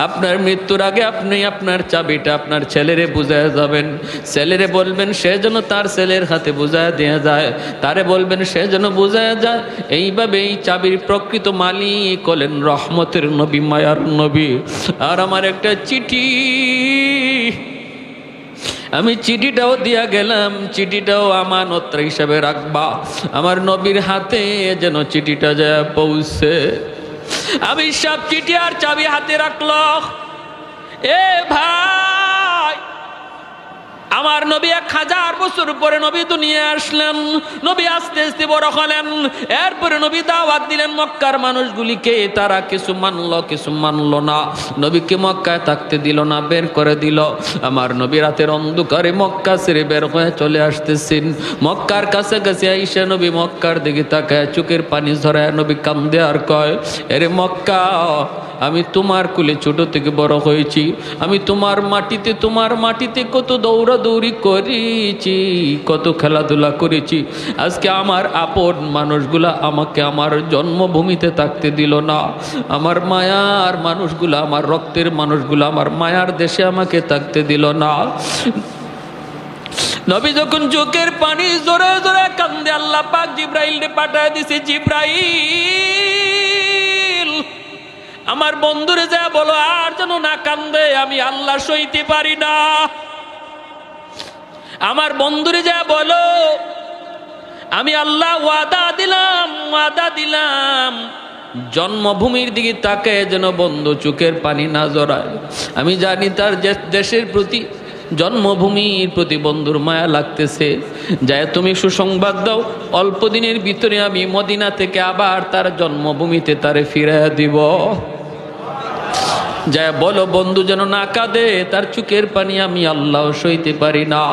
আপনার মৃত্যুর আগে আপনি আপনার চাবিটা আপনার ছেলেরে বুঝায় যাবেন, ছেলেরে বলবেন সে যেন তার ছেলের হাতে বুঝায় দেয়া যায়, তারে বলবেন সে যেন বুঝায় যায়। এইভাবে এই চাবির প্রকৃত মালিক হলেন রহমতের নবী, মায়ার নবী। আর আমার একটা চিঠি, আমি চিঠিটাও দিয়া গেলাম, চিঠিটাও আমানত হিসাবে রাখবা, আমার নবীর হাতে যেন চিঠিটা যায় পৌঁছে। আমি সব চিঠি আর চাবি হাতে রাখলো। এ ভাই, আমার নবী 1000 বছর পরে নবী দুনিয়া আসলেন, নবী আস্তে আস্তে বড় হলেন। এরপরে নবী দাওয়াত দিলেন মক্কার মানুষগুলিকে, তারা কিছু মানলো কিছু মানলো না, নবীকে মক্কায় থাকতে দিল না, বের করে দিল। আমার নবী রাতের অন্ধকারে মক্কা ছেড়ে বের হয়ে চলে আসতেছেন। মক্কার কাছে কাছে আইসা নবী মক্কার দিকে তাকায় চোখের পানি ঝরায় নবী কান্দে আর কয়, এরে মক্কা, আমি তোমার কুলে ছোট থেকে বড় হয়েছি, আমি তোমার মাটিতে কত দৌড়াদৌড়ি করেছি, কত খেলাধুলা করেছি। আজকে আমার আপন মানুষগুলা আমাকে আমার জন্মভূমিতে থাকতে দিল না, আমার মায়ার মানুষগুলা, আমার রক্তের মানুষগুলা আমার মায়ার দেশে আমাকে থাকতে দিল না। নবী যখন চোখের পানি জোরে জোরে কান্দে, আল্লাহ পাক জিব্রাইলকে পাঠায় দিছে, জিব্রাইল আমার বন্ধুরে যা বলো আর যেন না কান্দে, আমি আল্লাহ সইতে পারি না। আমার বন্ধুরে যা বলো, আমি আল্লাহ ওয়াদা দিলাম জন্মভূমির দিকে তাকে যেন বন্ধু চোখের পানি না জড়ায়। আমি জানি তার দেশের প্রতি, জন্মভূমির প্রতি বন্ধুর মায়া লাগতেছে। যায় তুমি সুসংবাদ দাও, অল্প দিনের ভিতরে আমি মদিনা থেকে আবার তার জন্মভূমিতে তারে ফিরিয়ে দিব। যায় বলো বন্ধু যেন না কাঁদে, তার চোখের পানি আমি আল্লাহ সইতে পারি না।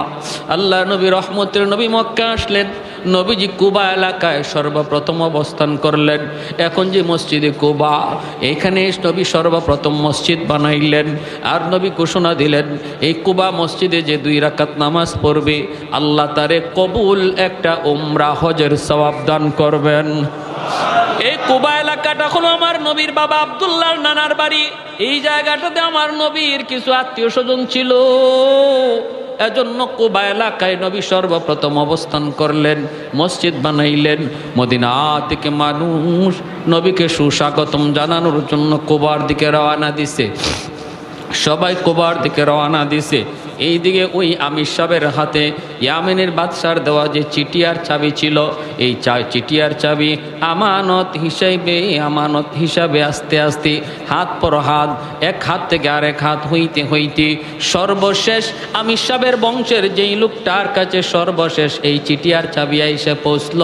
আল্লাহ নবী রহমতের নবী মক্কা আসলেন, নবীজি কুবা এলাকায় সর্বপ্রথম অবস্থান করলেন। এখন যে মসজিদে কুবা, এখানে নবী সর্বপ্রথম মসজিদ বানাইলেন। আর নবী ঘোষণা দিলেন, এই কুবা মসজিদে যে 2 রাকাত নামাজ পড়বে আল্লাহ তারে কবুল একটা উমরা হজের সওয়াব দান করবেন। এই কুবা এলাকাটা হলো আমার নবীর বাবা আব্দুল্লাহর নানার বাড়ি। এই জায়গাটাতে আমার নবীর কিছু আত্মীয় স্বজন ছিল, এজন্য কুবা এলাকায় নবী সর্বপ্রথম অবস্থান করলেন, মসজিদ বানাইলেন। মদিনা থেকে মানুষ নবীকে সুস্বাগতম জানানোর জন্য কুবার দিকে রওনা দিছে, সবাই কুবার দিকে রওনা দিছে। এইদিকে ওই আমির সাহেবের হাতে ইয়ামেনের বাদশার দেওয়া যে চিঠি আর চাবি ছিল, এই চিঠি আর চাবি আমানত হিসাবে আস্তে আস্তে হাত পর হাত, এক হাত থেকে আরেক হাত হইতে হইতে সর্বশেষ আমির সাহেবের বংশের যেই লোকটার কাছে সর্বশেষ এই চিঠি আর চাবি এসে পৌঁছল,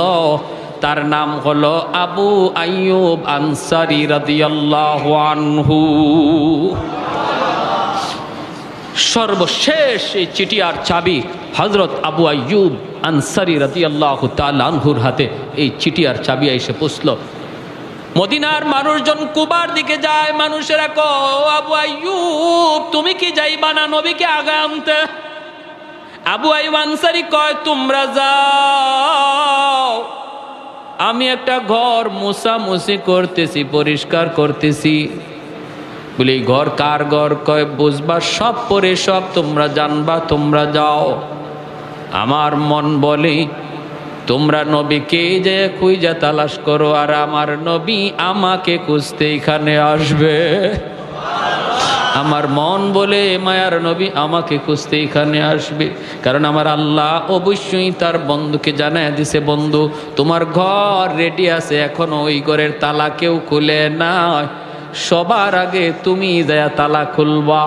তার নাম হলো আবু আইয়ুব আনসারী রাদিয়াল্লাহু আনহু। সর্বশেষ এই চিঠি আর চাবি হযরত আবু আইয়ুব আনসারী রাদিয়াল্লাহু তাআলা আনহুর হাতে এই চিঠি আর চাবি এসে পৌঁছল। মদিনার মানুষজন কুবার দিকে যায়, মানুষেরা কয়, আবু আইয়ুব তুমি কি যাইবা না নবীকে আগে আনতে? আবু আইয়ুব আনসারী কয়, তোমরা যাও, আমি একটা ঘর মোছামুছি করতেছি, পরিষ্কার করতেছি। বলে এই ঘর কার ঘর? কয় বুঝবা সব পরে সব তোমরা জানবা, তোমরা যাও। আমার মন বলে তোমরা নবীকে যে খুঁজে তালাশ করো, আর আমার নবী আমাকে খুঁজতে এখানে আসবে। আমার মন বলে মায়ার নবী আমাকে খুঁজতে এখানে আসবে, কারণ আমার আল্লাহ অবশ্যই তার বন্ধুকে জানায় দিছে, বন্ধু তোমার ঘর রেডি আছে, এখনো ওই ঘরের তালা কেউ খুলে না, সবার আগে তুমি যায় তালা খুলবা।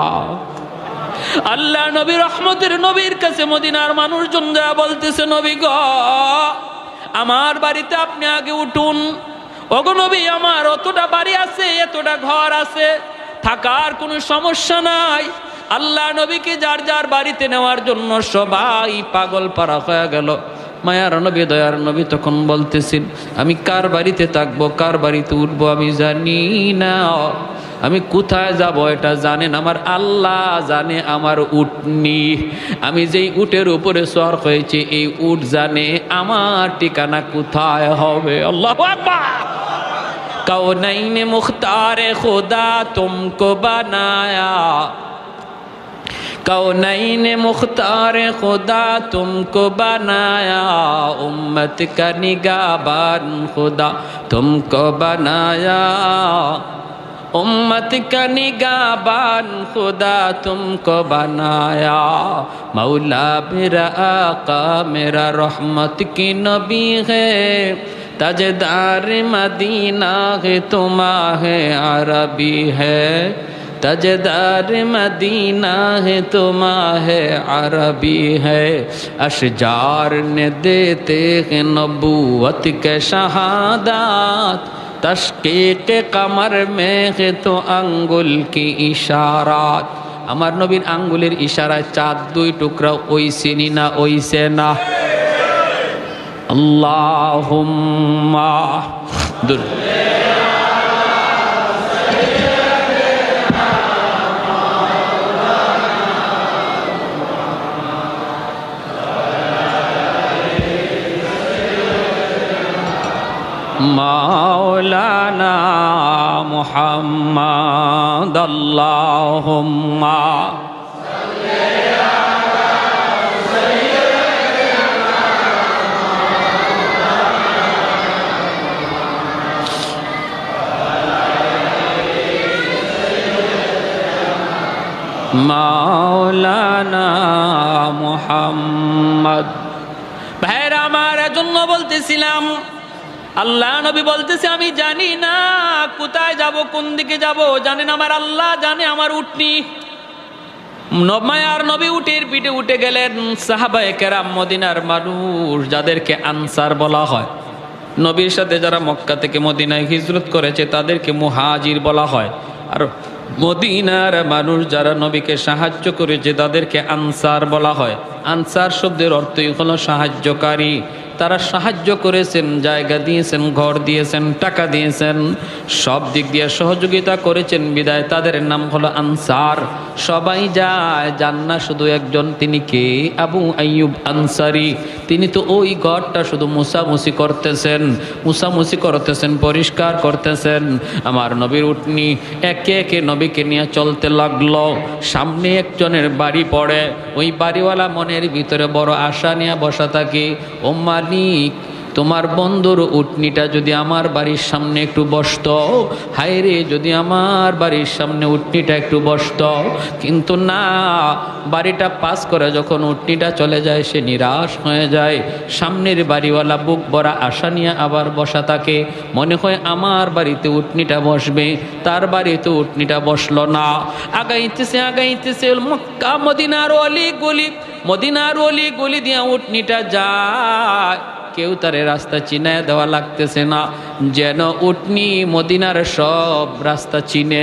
আল্লাহ নবী রহমতের নবীর কাছে মদিনার মানুষজন যা বলতেছে, নবী গো আমার বাড়িতে আপনি আগে উঠুন, ওগো নবী, আমার অতটা বাড়ি আছে, এতটা ঘর আছে, থাকার কোনো সমস্যা নাই। আল্লাহ নবীকে যার যার বাড়িতে নেওয়ার জন্য সবাই পাগল পারা হয়ে গেল। মায়ার নবী, দয়ার নবী তখন বলতেছেন, আমি কার বাড়িতে থাকবো, কার বাড়িতে উঠবো আমি জানি না, আমি কোথায় যাব এটা জানেন আমার আল্লাহ জানে। আমার উটনি, আমি যেই উটের উপরে সওয়ার হয়েছি, এই উট জানে আমার ঠিকানা কোথায় হবে। আল্লাহু আকবার। कौनैन मुख्तार खुदा तुमको बनाया, कौनैन मुख्तार खुदा तुमको बनाया, उम्मत का निगाहबान खुदा तुमको बनाया, उम्मत का निगाहबान खुदा तुमको बनाया। मौला मेरा आका मेरा रहमत की नबी है, ताजदार मदीना है तुम्हारे अरबी है, ताजदार मदीना है तुम्हारे अरबी है। अशजार ने देते हैं नबूवत के शहादत, तशकीक कमर में है तो अंगुल की इशारात। আমার নবীর আঙ্গুলের ইশারায় চাঁদ দুই টুকরা ওইছে না ওইছে না। আল্লাহুম্মা দুর মাওলানা মুহাম্মদ আল্লাহুম্মা মাওলানা মুহাম্মদ। ভাইরা আমার, এজন্য বলতেছিলাম আল্লাহ নবী বলতেছে আমি জানি না কোথায় যাব, কোন দিকে যাব, জানেন আমার আল্লাহ জানে। আমার উটনি, মায়ার নবী উটের পিঠে উঠে গেলেন। সাহাবায়ে কেরাম, মদিনার মানুষ যাদেরকে আনসার বলা হয়, নবীর সাথে যারা মক্কা থেকে মদিনায় হিজরত করেছে তাদেরকে মুহাজির বলা হয়। আর মদিনার মানুষ যারা নবীকে সাহায্য করেছে তাদেরকে আনসার বলা হয়। আনসার শব্দের অর্থই হলো সাহায্যকারী। তারা সাহায্য করেছেন, জায়গা দিয়েছেন, ঘর দিয়েছেন, টাকা দিয়েছেন, সব দিক দিয়ে সহযোগিতা করেছেন, বিদায় তাদের নাম হলো আনসার। সবাই যায়, যান না শুধু একজন। তিনি কে? আবু আইয়ুব আনসারি। তিনি তো ওই ঘরটা শুধু মুছামুছি করতেছেন, পরিষ্কার করতেছেন। আমার নবীর উটনি একে একে নবীকে নিয়ে চলতে লাগলো। সামনে একজনের বাড়ি পড়ে, ওই বাড়িওয়ালা মনের ভিতরে বড় আশা নিয়ে বসা থাকে, ও মালিক, তোমার বন্ধুর উটনিটা যদি আমার বাড়ির সামনে একটু বসতো, হায় রে যদি আমার বাড়ির সামনে উটনিটা একটু বসতো। কিন্তু না, বাড়িটা পাস করে যখন উটনিটা চলে যায় সে নিরাশ হয়ে যায়। সামনের বাড়িওয়ালা বুক ভরা আশা নিয়ে আবার বসা থাকে, মনে হয় আমার বাড়িতে উটনিটা বসবে, তার বাড়িতে উটনিটা বসলো না। আগাইতেছে মক্কা মদিনার অলি গলি দিয়ে উটনিটা যায়, কেউ তারে রাস্তা চিনায় দেওয়া লাগতেছে না, যেন উটনি মদিনার সব রাস্তা চিনে।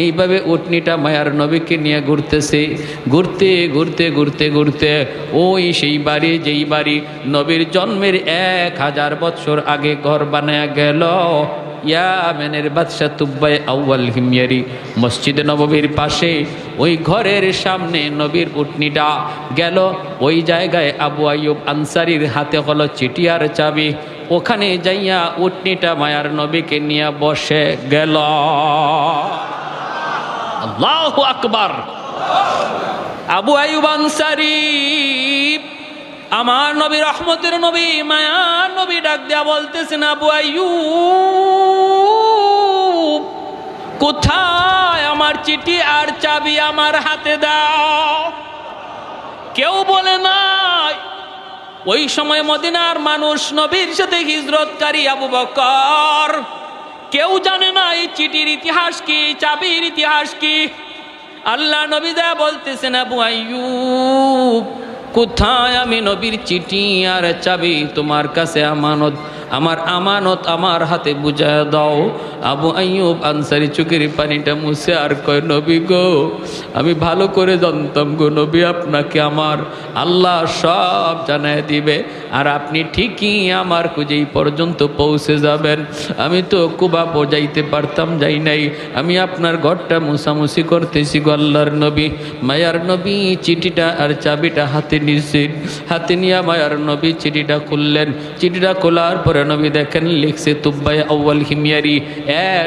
এইভাবে উটনিটা মায়ার নবীকে নিয়ে ঘুরতেছে। ঘুরতে ওই সেই বাড়ি, যেই বাড়ি নবীর জন্মের 1000 বছর আগে ঘর বানায়া গেল। ইয়ামেনের বাদশা তুব্বাই আউয়াল হিময়ারি মসজিদে নববীর পাশে ওই ঘরের সামনে নবীর উটনিটা গেল। ওই জায়গায় আবু আইয়ুব আনসারীর হাতে হলো চিটিয়ার চাবি। ওখানে যাইয়া উটনিটা মায়ার নবীকে নিয়ে বসে গেল। আল্লাহু আকবার। আবু আইয়ুব আনসারী, আমার নবী, রহমতের নবী, মায়ার নবী ডাক দেয়া বলতেছেন, আবু আইয়ুব কোথায় আমার চিঠি আর চাবি, আমার হাতে দাও। কেউ বলে নাই। ওই সময় মদিনার মানুষ, নবীর সাথে হিজরতকারী আবু বকর, কেউ জানে না এই চিঠির ইতিহাস কি, চাবির ইতিহাস কি। আল্লাহ নবী দা বলতেছেন, আবু আইয়ুব কোথায় আমি নবীর চিঠি আর চাবি তোমার কাছে আমানত। আমার আমানত আমার হাতে বুঝায় দাও। আবু আইয়ুব আনসারী চোখের পানিটা মুছে আর কয়, নবী গো, আমি ভালো করে জানতাম গো নবী, আপনাকে আমার আল্লাহ সব জানায় দিবে, আর আপনি ঠিকই আমার খুঁজেই পর্যন্ত পৌঁছে যাবেন। আমি তো কুবা যাইতে পারতাম, যাই নাই, আমি আপনার ঘরটা মুছামুছি করতেছি গো আল্লাহর নবী। মায়ার নবী চিঠিটা আর চাবিটা হাতে নিয়েছেন, হাতে নিয়ে মায়ার নবী চিঠিটা খুললেন। চিঠিটা খোলার পরে নবী দেখেন লিখছে তুব্বাই আউয়াল হিমিয়ারি,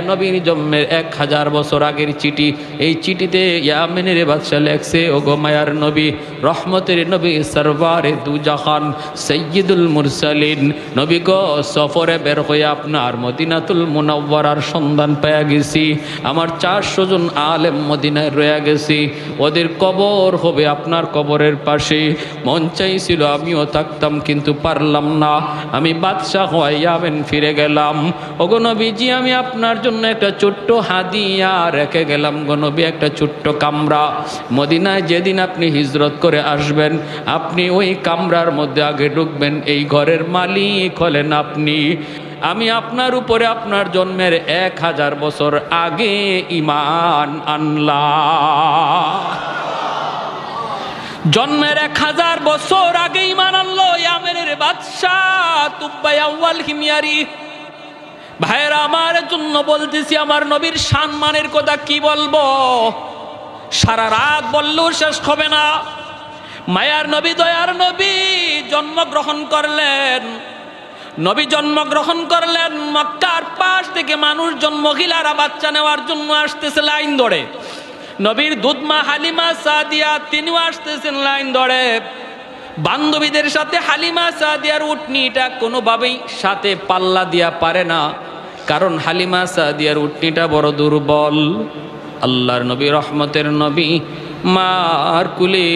নবীর জন্মের 1000 বছর আগের চিঠি। এই চিঠিতে ইয়ামেনের বাদশাহ লেখছে, ও গো মায়ার নবী, রহমতের নবী, সরওয়ারে দু জাহান, সৈয়দুল মুরসালিন, নবী গো, সফরে বের হয়ে আপনার মদিনাতুল মুনাওয়ারার সন্ধান পেয়ে গেছি। আমার 400 জন আলেম মদিনায় রয়ে গেছি, ওদের কবর হবে আপনার কবরের পাশে। মন চাইছিল আমিও থাকতাম, কিন্তু পারলাম না, আমি বাদশাহ হয়ে ইয়ামেন ফিরে গেলাম। ওগো নবীজি, আমি আপনার জন্য একটা ছোট্ট হাদিয়া রেখে গেলাম গো নবী, একটা ছোট্ট কামরা। মদিনায় যেদিন আপনি হিজরত করে আসবেন, আপনি ওই কামরার মধ্যে আগে ঢুকবেন, এই ঘরের মালিক হলেন আপনি। আমি আপনার উপরে আপনার জন্মের 1000 বছর আগে ঈমান আনলাম। জন্মের 1000 বছর আগে ঈমান আনলো ইয়ামেনের বাদশাহ তুব্বাই আউয়াল হিমিয়ারি। ভাইরা, আমার জন্য বলতেছি, আমার নবীর সম্মানের কথা কি বলবো, সারা রাত বললেও শেষ হবে না। মায়ার নবী, দয়ার নবী জন্মগ্রহণ করলেন। নবী জন্মগ্রহণ করলেন, মক্কার পাশ থেকে মানুষজন, মহিলারা বাচ্চা নেওয়ার জন্য আসতেছে লাইন ধরে। নবীর দুধমা হালিমা সাদিয়া, তিনিও আসতেছেন লাইন ধরে। বান্ধবীদের সাথে হালিমা সাদিয়ার উটনিটা কোনোভাবেই সাথে পাল্লা দিয়া পারে না, কারণ হালিমা সাদিয়ার উটনিটা বড় দুর্বল। আল্লাহর নবী, রহমতের নবী, মার কুলে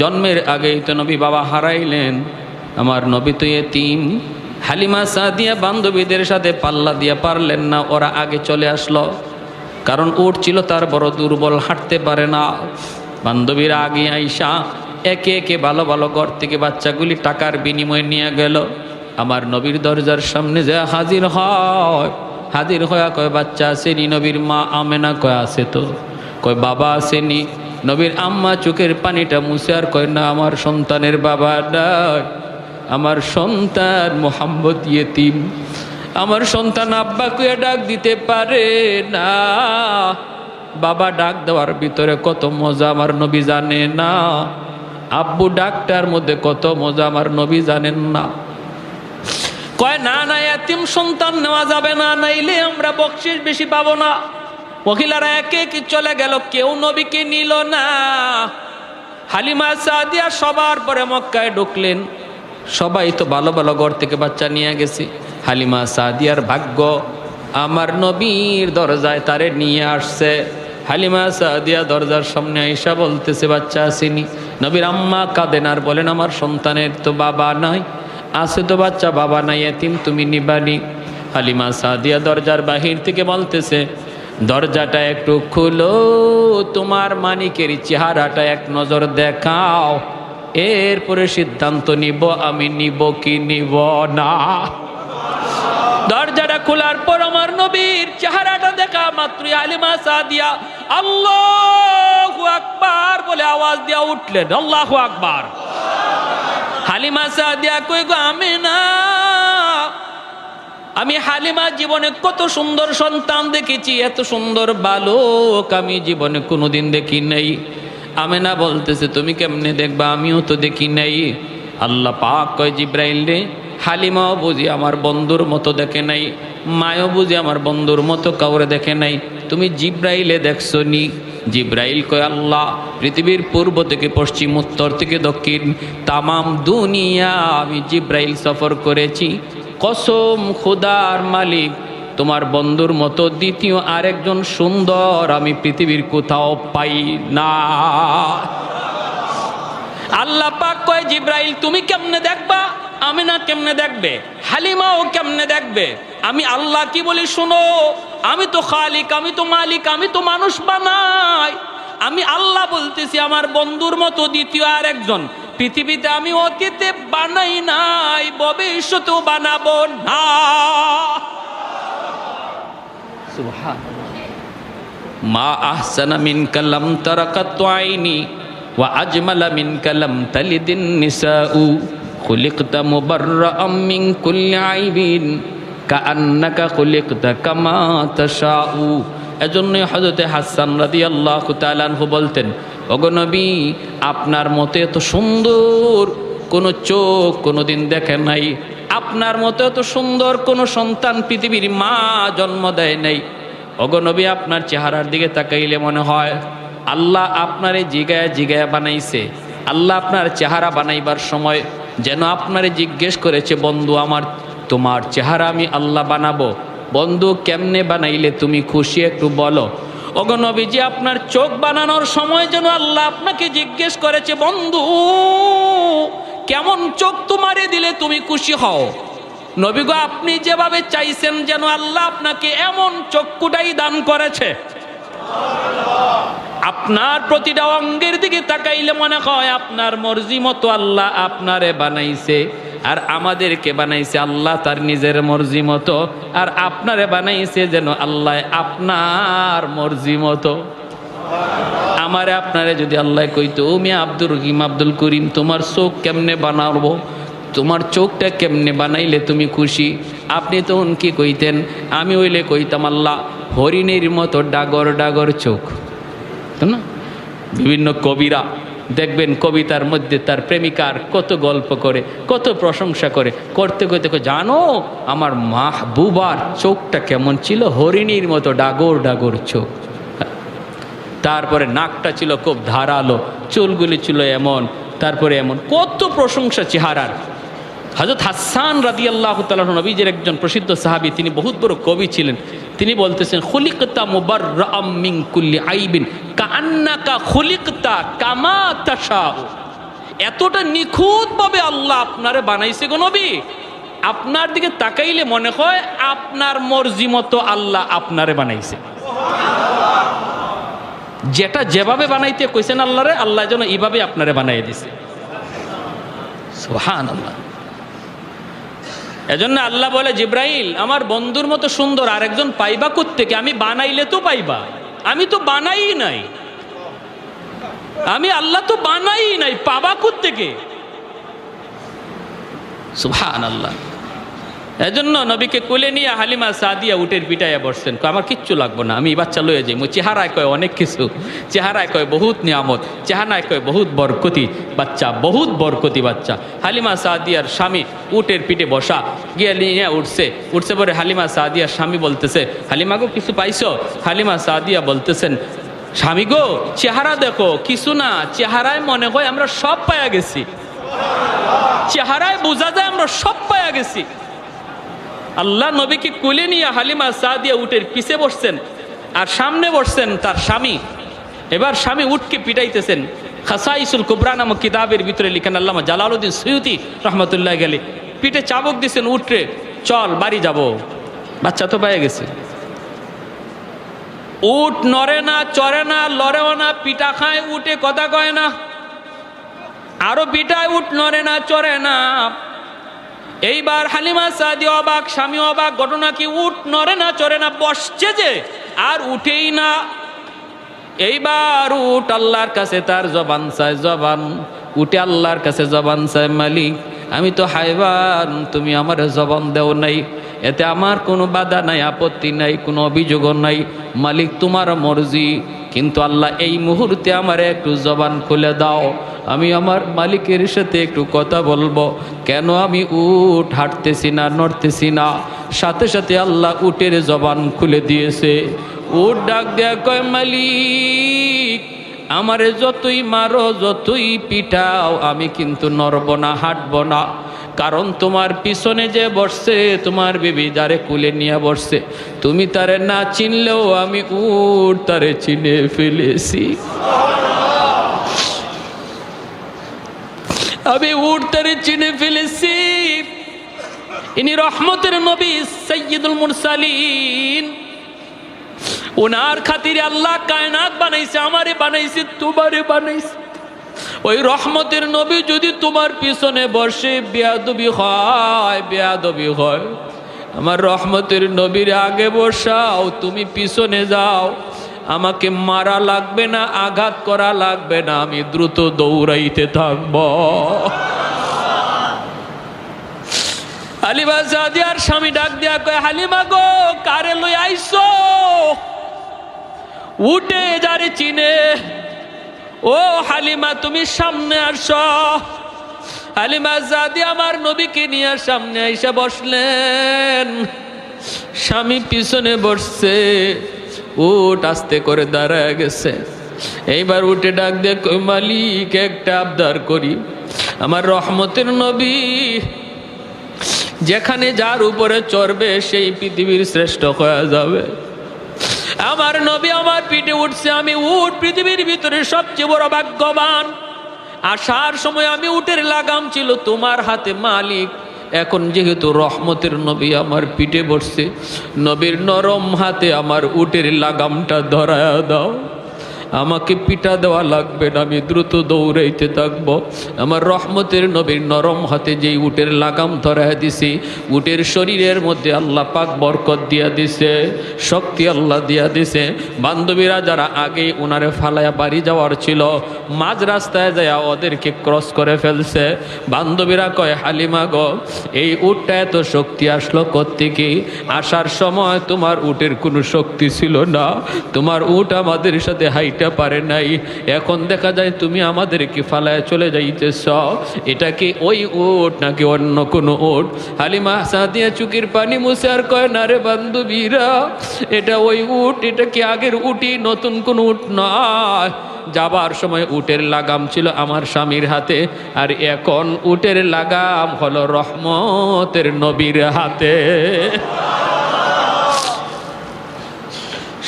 জন্মের আগেই তো নবী বাবা হারাইলেন। আমার নবী তো এতিম। হালিমা সাদিয়া বান্ধবীদের সাথে পাল্লা দিয়ে পারলেন না, ওরা আগে চলে আসলো, কারণ উট ছিল তার বড় দুর্বল, হাঁটতে পারে না। বান্ধবীরা আগে আইসা একে একে ভালো ভালো ঘর থেকে বাচ্চাগুলি টাকার বিনিময়ে নিয়ে গেল। আমার নবীর দরজার সামনে যে হাজির হয়, হাজির হয়ে কয়, বাচ্চা আসেনি? নবীর মা আমেনা কয়, আছে তো। কয়, বাবা আসেনি? নবীর আম্মা চোখের পানিটা মুছে আর কয়, না, আমার সন্তানের বাবা নাই, আমার সন্তান মোহাম্মদ ইয়েতিম, আমার সন্তান আব্বা কুয়ে ডাক দিতে পারে না। বাবা ডাক দেওয়ার ভিতরে কত মজা আমার নবী জানে না, আব্বু ডাকটার মধ্যে কত মজা আমার নবী জানেন না। কয়, না না, এতিম সন্তান নেওয়া যাবে না, নাইলে আমরা বকশিশ বেশি পাবো না। মহিলারা একে একে চলে গেল, কেউ নবীকে নিল না। হালিমা সাদিয়া সবার পরে মক্কায় ঢুকলেন। সবাই তো ভালো ভালো ঘর থেকে বাচ্চা নিয়ে গেছে। হালিমা সাদিয়ার ভাগ্য, আমার নবীর দরজায় তারে নিয়ে আসছে। হালিমা সাদিয়া দরজার সামনে আইসা বলতেছে, বাচ্চা আসেনি? নবীর আম্মা কাঁদেন আর বলেন, আমার সন্তানের তো বাবা নাই। আছে তো বাচ্চা, বাবা নাই, এতিম, তুমি নিবানি। হালিমা সাদিয়া দরজার বাহির থেকে বলতেছে, দরজাটা একটু খুলো, তোমার মানিকের চেহারাটা এক নজর দেখাও, এরপরে সিদ্ধান্ত নিব আমি নিব কি নিব না। দরজাটা খোলার পর আমার নবীর চেহারাটা দেখা মাত্র হালিমা সাদিয়া আল্লাহু আকবার বলে আওয়াজ দিয়া উঠলেন। আল্লাহু আকবার। হালিমা সাদিয়া কই গো, আমেনা, আমি হালিমা জীবনে কত সুন্দর সন্তান দেখেছি, এত সুন্দর বালক আমি জীবনে কোনোদিন দেখি নাই। আমেনা বলতেছে, তুমি কেমনে দেখবা, আমিও তো দেখি নাই। আল্লাহ পাক কয়, জিব্রাইল রে, হালিমাও বুঝি আমার বন্ধুর মতো দেখে নাই, মায়ও বুঝি আমার বন্ধুর মতো কাউরে দেখে নাই, তুমি জিব্রাইলে দেখছো নি? জিব্রাইল কয়, আল্লাহ, পৃথিবীর পূর্ব থেকে পশ্চিম, উত্তর থেকে দক্ষিণ, তামাম দুনিয়া আমি জিব্রাইল সফর করেছি। কসম খোদার মালিক, তোমার বন্ধুর মতো দ্বিতীয় আরেকজন সুন্দর আমি পৃথিবীর কোথাও পাই না। আল্লাহ পাক কয়, জিব্রাইল তুমি কেমনে দেখবা, আমিনা কেমনে দেখবে, হালিমাও কেমনে দেখবে? আমি আল্লাহ কি বলি শুনো, আমি তো খালিক, আমি তো মালিক, আমি তো মানুষ বানাই। আমি আল্লাহ বলতেছি আমার বন্ধুর মতো দ্বিতীয় আরেকজন পৃথিবীতে আমি অতীতে বানাই নাই, ভবিষ্যতেও বানাবো না। সুবহানাল্লাহ। মা আহসানা মিনকা লাম তারাকাতু আইনি ওয়া আজমালা মিনকা লাম তালিদিন নিসাউ খুলিকতা মুবাররাআম মিন কুল্লি আইবিন কাআন্নাকা খুলিকতা কামা তাশাউ। এজন্যই হযরতে হাসান রাদিয়াল্লাহু তাআলা আনহু বলতেন, ওগো নবী, আপনার মতো এত সুন্দর কোনো চোখ কোনোদিন দেখে নাই, আপনার মতো এত সুন্দর কোনো সন্তান পৃথিবীর মা জন্ম দেয় নাই। ওগো নবী, আপনার চেহারার দিকে তাকাইলে মনে হয় আল্লাহ আপনারে জিগায় জিগায় বানাইছে। আল্লাহ আপনার চেহারা বানাইবার সময় যেন আপনারে জিজ্ঞেস করেছে, বন্ধু আমার, তোমার চেহারা আমি আল্লাহ বানাবো, বন্ধু কেমনে বানাইলে তুমি খুশি, একটু বলো। ওগো নবীজি, আপনার চোখ বানানোর সময় যেন আল্লাহ আপনাকে জিজ্ঞেস করেছে, বন্ধু কেমন চোখ তোমারে দিলে তুমি খুশি হও। নবী গো, আপনি যেভাবে চাইছেন যেন আল্লাহ আপনাকে এমন চক্ষুটাই দান করেছে। আপনার প্রতিটা অঙ্গের দিকে তাকাইলে মনে হয় আপনার মর্জি মতো আল্লাহ আপনারে বানাইছে, আর আমাদেরকে বানাইছে আল্লাহ তার নিজের মর্জি মতো, আর আপনারে বানাইছে যেন আল্লাহ আপনার মর্জি মতো। আমারে আপনারে যদি আল্লাহ কইতো, মিয়া আব্দুর রহিম, আব্দুল করিম, তোমার চোখ কেমনে বানাবো, তোমার চোখটা কেমনে বানাইলে তুমি খুশি, আপনি তখন কি কইতেন? আমি হইলে কইতাম, আল্লাহ হরিণের মতো ডাগর ডাগর চোখ। না, বিভিন্ন কবিরা দেখবেন কবিতার মধ্যে তার প্রেমিকার কত গল্প করে, কত প্রশংসা করে, করতে করতে জানো আমার মাহবুবার চোখটা কেমন ছিল, হরিণীর মতো ডাগর ডাগর চোখ। তারপরে নাকটা ছিল খুব ধারালো, চুলগুলি ছিল এমন, তারপরে এমন কত প্রশংসা চেহারার। হযরত হাসান রাদিয়াল্লাহু তাআলা নবীজির একজন প্রসিদ্ধ সাহাবী, তিনি বহুত বড় কবি ছিলেন। তিনি বলতেছেন, খুলিকতা মুবাররাআম মিন কুল্লি আইবিন কাআন্নাকা খুলিকতা কামা তাশাউ। এতটা নিখুঁতভাবে আল্লাহ আপনারে বানাইছে গো নবী, আপনার দিকে তাকাইলে মনে হয় আপনার মর্জি মতো আল্লাহ আপনারে বানাইছে। যেটা যেভাবে বানাইতে কইছেন আল্লাহরে, আল্লাহ যেন এইভাবে আপনারে বানাই দিছে। সুবহানাল্লাহ। এজন্য আল্লাহ বলে, জিব্রাইল, আমার বন্ধুর মতো সুন্দর আরেকজন পাইবা কোত্থেকে? আমি বানাইলে তো পাইবা, আমি তো বানাই নাই, আমি আল্লাহ তো বানাই নাই, পাবা কোত্থেকে? সুবহানাল্লাহ। এজন্য নবীকে কোলে নিয়ে হালিমা সাদিয়া উটের পিটাইয়া বসছেন, আমার কিচ্ছু লাগবো না, আমি বাচ্চা লয়ে যাই। চেহারায় কয় অনেক কিছু, চেহারায় কয় বহুত নিয়ামত, চেহারায় কয় বহুত বরকতি বাচ্চা, বহুত বরকতি বাচ্চা। হালিমা সাদিয়ার স্বামী উটের পিঠে বসা, গিয়ে নিয়ে উঠছে পরে হালিমা সাদিয়ার স্বামী বলতেছে, হালিমা গো কিছু পাইছো? হালিমা সাদিয়া বলতেছেন, স্বামী গো চেহারা দেখো, কিছু না, চেহারায় মনে হয় আমরা সব পায়া গেছি, চেহারায় বোঝা যায় আমরা সব পায়া গেছি। আল্লাহ নবীকে কোলে নিয়ে হালিমা সাদিয়া উটের পিছে বসছেন, আর সামনে বসছেন তার স্বামী। এবার স্বামী উটকে পিটাইতেছেন। খাসাইসুল কুবরা নামক কিতাবের ভিতরে লিখেন আল্লামা জালালউদ্দিন সুয়ুতি রহমতুল্লাহ গেলে, পিঠে চাবুক দিচ্ছেন, উঠে চল বাড়ি যাব, বাচ্চা তো পেয়ে গেছে। উট নড়ে না, চড়ে না, লড়েও না, পিঠা খায়, উঠে কথা কয় না, আরো পিঠায়, উট নড়ে না, চড়ে না। এইবার হালিমা সাদিয়া অবাক, স্বামী অবাক, ঘটনা কি? উট নড়ে না, চড়ে না, বসছে যে আর উঠেই না। এইবার উট আল্লাহর কাছে তার জবান চায়, জবান উঠে আল্লাহর কাছে জবান চায়, মালিক আমি তো হায়বান, তুমি আমার জবান দেও নাই, এতে আমার কোনো বাধা নাই, আপত্তি নাই, কোনো অভিযোগও নাই, মালিক তোমার মর্জি, কিন্তু আল্লাহ এই মুহূর্তে আমার একটু জবান খুলে দাও, আমি আমার মালিকের সাথে একটু কথা বলবো। কেন আমি উট হাঁটতেছি না, নড়তেছি না? সাথে সাথে আল্লাহ উটের জবান খুলে দিয়েছে। উট ডাক দেয়া কয়, মালিক আমারে যতই মারো, যতই পিটাও, আমি কিন্তু নড়ব না, হাঁটব না, কারণ তোমার পিছনে যে বসছে, তোমার বিবি যারে কুলে নিয়ে বসছে, তুমি তারে না চিনলেও আমি উট তারে চিনে ফেলেছি, আমি উট তারে চিনে ফেলেছি। ইনি রহমতের নবী সাইয়্যিদুল মুরসালিন, ওনার খাতিরে আল্লাহ কায়নাত বানাইছে, আমারে বানাইছে, তোমারে বানাইছে। ওই রহমতের নবী যদি তোমার পিছনে বসে বেয়াদবি হয়, বেয়াদবি হয়, আমার রহমতের নবীর আগে বসাও, তুমি পিছনে যাও, আমাকে মারা লাগবে না, আঘাত করা লাগবে না, আমি দ্রুত দৌড়াইতে থাকব। হালিমা সাদিয়ার স্বামী ডাক দিয়া কয়, হালিমা গো, কারে লই আইছো? উঠে যারে চিনে। ও হালিমা, তুমি সামনে আসো। হালিমা সাদিয়া আমার নবীকে নিয়ে সামনে আইসা বসলেন। স্বামী পিছনে বসছে, উট আস্তে করে দাঁড়ায় গেছে। এইবার উঠে ডাক দিয়ে কই, মালিক একটা আবদার করি, আমার রহমতের নবী যেখানে যার উপরে চড়বে সেই পৃথিবীর শ্রেষ্ঠ হয়ে যাবে। আমার নবী আমার পিঠে উঠছে, আমি উট পৃথিবীর ভিতরে সবচেয়ে বড় ভাগ্যবান। আসার সময় আমি উটের লাগাম ছিল তোমার হাতে মালিক, এখন যেহেতু রহমতের নবী আমার পিঠে বসছে, নবীর নরম হাতে আমার উটের লাগামটা ধরায়া দাও, আমাকে পিঠা দেওয়া লাগবে না, আমি দ্রুত দৌড়াইতে থাকব। আমার রহমতের নবীর নরম হাতে যেই উটের লাগাম ধরায় দিছি, উটের শরীরের মধ্যে আল্লাহ পাক বরকত দিয়া দিছে, শক্তি আল্লাহ দিয়া দিছে। বান্ধবীরা যারা আগে ওনারে ফালায়া বাড়ি যাওয়ার ছিল, মাঝ রাস্তায় যায় ওদেরকে ক্রস করে ফেলছে। বান্ধবীরা কয়, হালিমা গো, এই উটটা এত শক্তি আসলো কোত্থেকে? আসার সময় তোমার উটের কোনো শক্তি ছিল না, তোমার উট আমাদের সাথে হাইটা পারে নাই, এখন দেখা যায় তুমি আমাদেরকে ফালায় চলে যাইতেছ, এটা কি ওই উট নাকি অন্য কোনো উট? হালিমা সাদিয়া চুকির পানি মুছে আর কয়, না রে বান্ধবীরা, এটা ওই উট, এটা কি আগের উটি, নতুন কোন উট নয়। যাবার সময় উটের লাগাম ছিল আমার স্বামীর হাতে, আর এখন উটের লাগাম হলো রহমতের নবীর হাতে।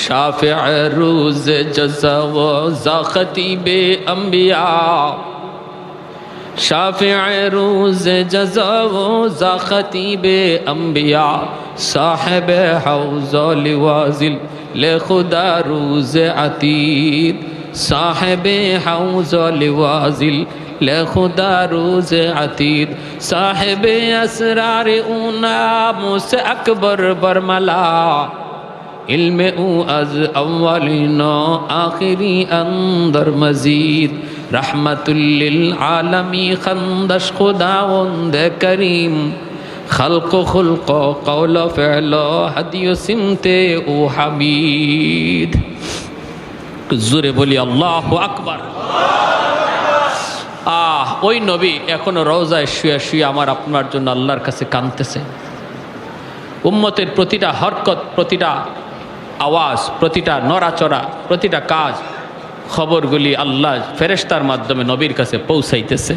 शाफ़िअ रूज़ जज़ा व ज़ा ख़तीब अंबिया, शाफ़िअ रूज़ जज़ा व ज़ा ख़तीब अंबिया, साहिब हौज़ लिवाज़िल ले खुदा रूज़ अतीद, साहिब हौज़ लिवाज़िल ले खुदा रूज़ अतीद, साहिब असरार ऊना मुझसे अकबर बरमला, इल्मे ऊ अज अव्वलिनो आखिरी अंदर मजीद, रहमतुल्लिल आलमी खंदश खुदावंद करीम, खल्क़ो खुल्क़ो कौलो फ़िअलो हदियो सिमते ऊ हमीद। जोरे बोली अल्लाहु अकबर। ওই নবী এখনো রওজায় শুয়ে শুয়ে আমার আপনার জন্য আল্লাহর কাছে কাঁদতেছে। উম্মতের প্রতিটা হরকত, প্রতিটা আওয়াজ, প্রতিটা নড়াচড়া, প্রতিটা কাজ, খবরগুলি আল্লাহ ফেরেশতার মাধ্যমে নবীর কাছে পৌঁছাইতেছে।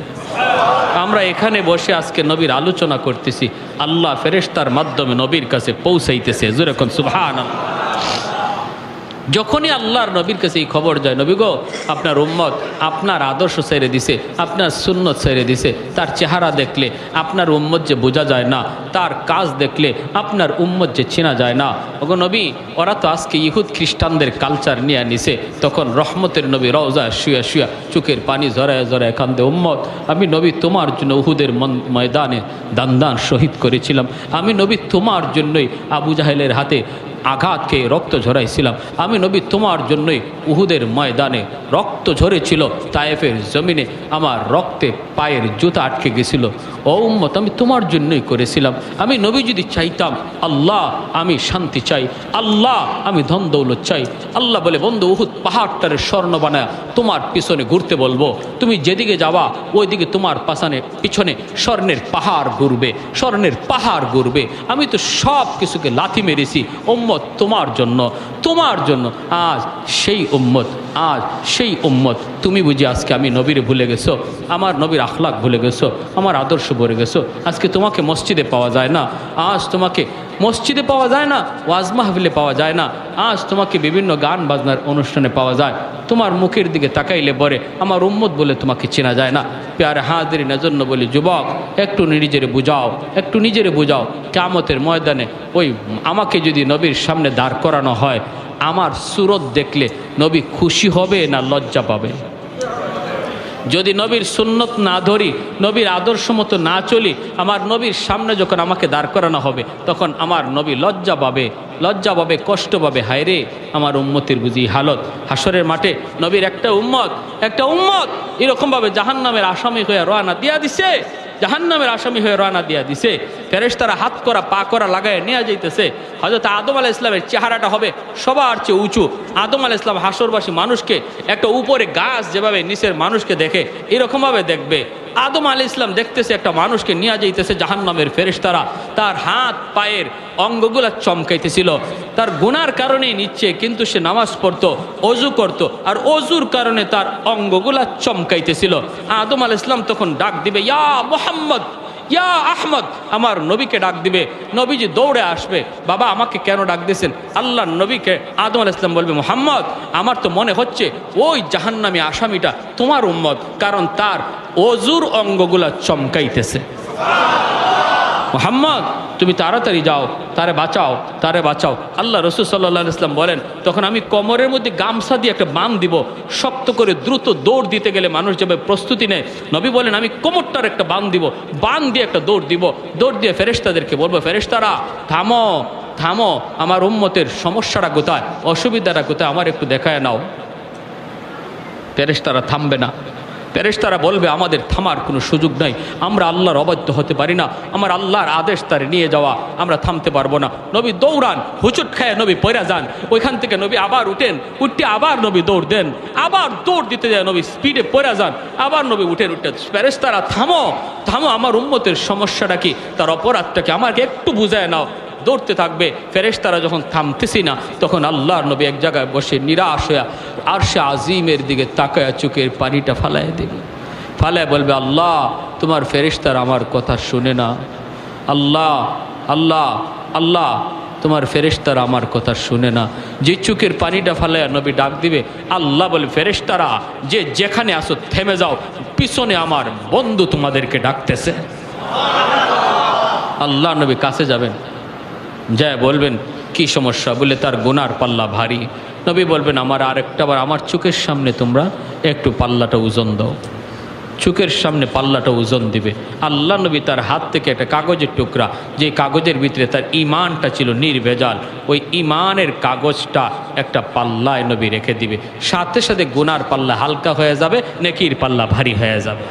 আমরা এখানে বসে আজকে নবীর আলোচনা করতেছি, আল্লাহ ফেরেশতার মাধ্যমে নবীর কাছে পৌঁছাইতেছে। জোরে কোন সুবহানাল্লাহ। যখনই আল্লাহর নবীর কাছে এই খবর যায়, নবী গো, আপনার উম্মত আপনার আদর্শ ছেড়ে দিছে, আপনার সুন্নত ছেড়ে দিছে, তার চেহারা দেখলে আপনার উম্মত যে বোঝা যায় না, তার কাজ দেখলে আপনার উম্মত যে চেনা যায় না। ওগো নবী, ওরা তো আজকে ইহুদ খ্রিস্টানদের কালচার নিয়ে নিছে। তখন রহমতের নবী রওজায় শুয়া শুয়া চোখের পানি ঝরায় ঝরায় কান্দে, উম্মত আমি নবী তোমার জন্য উহুদের ময়দানে দান শহীদ করেছিলাম, আমি নবী তোমার জন্যই আবু জাহেলের হাতে আঘাত খেয়ে রক্ত ঝরাইছিলাম, আমি নবী তোমার জন্যই উহুদের ময়দানে রক্ত ঝরেছিল, তায়েফের জমিনে আমার রক্তে পায়ের জুতা আটকে গেছিল। ও উম্মত, আমি তোমার জন্যই করেছিলাম। আমি নবী যদি চাইতাম, আল্লাহ আমি শান্তি চাই, আল্লাহ আমি ধন দৌলত চাই, আল্লাহ বলে বন্ধু উহুদ পাহাড়টারে স্বর্ণ বানায় তোমার পিছনে ঘুরতে বলবো, তুমি যেদিকে যাবা ওইদিকে তোমার পিছনে স্বর্ণের পাহাড় ঘুরবে, স্বর্ণের পাহাড় ঘুরবে। আমি তো সব কিছুকে লাথি মেরেছি উম্মত তোমার জন্য, তোমার জন্য। আজ সেই উম্মত তুমি বুঝি আজকে আমি নবীর ভুলে গেছো, আমার নবীর আখলাক ভুলে গেছো, আমার আদর্শ ভুলে গেছো। আজকে তোমাকে মসজিদে পাওয়া যায় না, আজ তোমাকে মসজিদে পাওয়া যায় না, ওয়াজ মাহফিলে পাওয়া যায় না, আজ তোমাকে বিভিন্ন গান বাজনার অনুষ্ঠানে পাওয়া যায়। তোমার মুখের দিকে তাকাইলে পরে আমার উম্মত বলে তোমাকে চেনা যায় না। প্যারে হাজিরিনের জন্য বলি, যুবক একটু নিজেরে বুঝাও। কিয়ামতের ময়দানে ওই আমাকে যদি নবীর সামনে দাঁড় করানো হয়, আমার সুরত দেখলে নবী খুশি হবে না লজ্জা পাবে? যদি নবীর সুন্নত না ধরি, নবীর আদর্শ মতো না চলি, আমার নবীর সামনে যখন আমাকে দাঁড় করানো হবে তখন আমার নবী লজ্জা পাবে, কষ্ট পাবে। হায় রে, আমার উম্মতের বুঝি হালত। হাসরের মাঠে নবীর একটা উম্মত এরকমভাবে জাহান্নামের আসামি হয়ে রওনা দিয়া দিছে। ফেরেশতারা হাত করা পা করা লাগায় নিয়ে যাইতেছে। হযরত আদম আলাইহিস সালামের চেহারাটা হবে সবার চেয়ে উঁচু। আদম আলাইহিস সালাম হাসরবাসী মানুষকে একটা উপরে গাছ যেভাবে নিচের মানুষকে দেখে এরকমভাবে দেখবে। আদম আলাইহিস সালাম দেখতেছে একটা মানুষকে নিয়ে যাইতেছে জাহান্নামের ফেরেশতারা। তার হাত পায়ের অঙ্গগুলা চমকাইতেছিল। তার গুনার কারণেই নিচ্ছে, কিন্তু সে নামাজ পড়তো, অজু করত, আর অজুর কারণে তার অঙ্গগুলা চমকাইতেছিল। আদম আলাইহিস সালাম তখন ডাক দিবে, ইয়া মুহাম্মদ, ইয়া আহমদ, আমার নবীকে ডাক দিবে। নবীজি দৌড়ে আসবে, বাবা আমাকে কেন ডাক দিয়েছেন? আল্লাহর নবীকে আদম আলাইহিস সালাম বলবে, মুহাম্মদ আমার তো মনে হচ্ছে ওই জাহান্নামী আসামিটা তোমার উম্মত, কারণ তার অজুর অঙ্গগুলা চমকাইতেছে। মুহাম্মদ তুমি তাড়াতাড়ি যাও, তারে বাঁচাও। আল্লাহ রাসূল সাল্লাল্লাহু আলাইহি ওয়াসাল্লাম বলেন, তখন আমি কোমরের মধ্যে গামছা দিয়ে একটা বাঁধ দিব, শক্ত করে দ্রুত দৌড় দিতে গেলে মানুষ যাবে প্রস্তুতি নেয়। নবী বলেন আমি কোমরটার একটা বাঁধ দিব, বাঁধ দিয়ে একটা দৌড় দিব, দৌড় দিয়ে ফেরেশতাদেরকে বলবো, ফেরেশতারা থামো, আমার উম্মতের সমস্যাটা কোথায়, অসুবিধাটা কোথায়, আমার একটু দেখায় নাও। ফেরেশতারা থামবে না। ফেরেশতারা বলবে, আমাদের থামার কোনো সুযোগ নাই, আমরা আল্লাহর অবাধ্য হতে পারি না, আমার আল্লাহর আদেশ তারে নিয়ে যাওয়া, আমরা থামতে পারবো না। নবী দৌড়ান, হুচুট খায় নবী পয়রা যান, ওইখান থেকে নবী আবার উঠে আবার নবী দৌড় দেন, আবার দৌড় দিতে যায়, নবী স্পিডে পয়রা যান, আবার নবী উঠে ফেরেশতারা থামো, আমার উম্মতের সমস্যাটা কি, তার অপরাধটাকে আমাকে একটু বুঝায় নাও। দৌড়তে থাকবে। ফেরেশতারা যখন থামতেছি না, তখন আল্লাহর নবী এক জায়গায় বসে নিরাশ হয়ে আরশে আজিমের দিকে তাকায়া চোখের পানিটা ফালায় দেবে, ফালায় বলবে, আল্লাহ তোমার ফেরেশতারা আমার কথা শুনে না, আল্লাহ তোমার ফেরেশতারা আমার কথা শুনে না। যে চোখের পানিটা ফালায়া নবী ডাক দিবে, আল্লাহ বলে, ফেরেশতারা যে যেখানে আসো থেমে যাও, পিছনে আমার বন্ধু তোমাদেরকে ডাকতেছে। আল্লাহ নবী কাছে যাবেন, যায় বলবেন কি সমস্যা, বলে তার গুনার পাল্লা ভারী। নবী বলবেন, আমার আরেকটাবার আমার চোখের সামনে তোমরা একটু পাল্লাটা ওজন দাও। চোখের সামনে পাল্লাটা ওজন দিবে। আল্লাহ নবী তার হাত থেকে একটা কাগজের টুকরা, যে কাগজের ভিতরে তার ইমানটা ছিল নির্ভেজাল, ওই ইমানের কাগজটা একটা পাল্লায় নবী রেখে দিবে। সাথে সাথে গুনার পাল্লা হালকা হয়ে যাবে, নেকির পাল্লা ভারী হয়ে যাবে।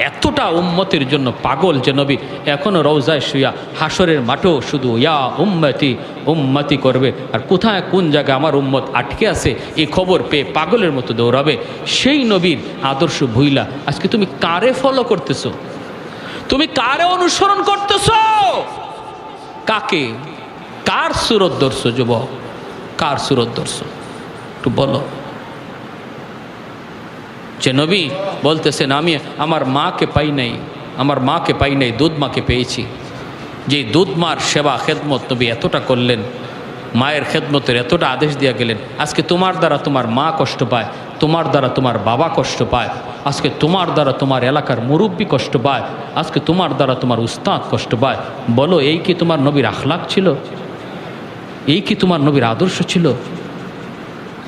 এতটা উম্মতের জন্য পাগল যে নবী এখনও রওজায় শুয়া হাসরের মাঠেও শুধু ইয়া উম্মতি উম্মতি করবে। আর কোথায় কোন জায়গায় আমার উম্মত আটকে আছে এই খবর পেয়ে পাগলের মতো দৌড়াবে। সেই নবীর আদর্শ ভুইলা আজকে তুমি কারে ফলো করতেছো, তুমি কারে অনুসরণ করতেছো, কাকে, কার সুরত ধরছো যুবক, কার সুরত ধরছো একটু বলো। যে নবী বলতেছেন, আমি আমার মাকে পাই নাই, দুধ মাকে পেয়েছি। যে দুধ মার সেবা খেদমত নবী এতটা করলেন, মায়ের খেদমতের এতটা আদেশ দিয়া গেলেন। আজকে তোমার দ্বারা তোমার মা কষ্ট পায়, তোমার দ্বারা তোমার বাবা কষ্ট পায়, আজকে তোমার দ্বারা তোমার এলাকার মুরব্বী কষ্ট পায়, আজকে তোমার দ্বারা তোমার উস্তাদ কষ্ট পায়। বলো, এই কি তোমার নবীর আখলাক ছিল? এই কি তোমার নবীর আদর্শ ছিল?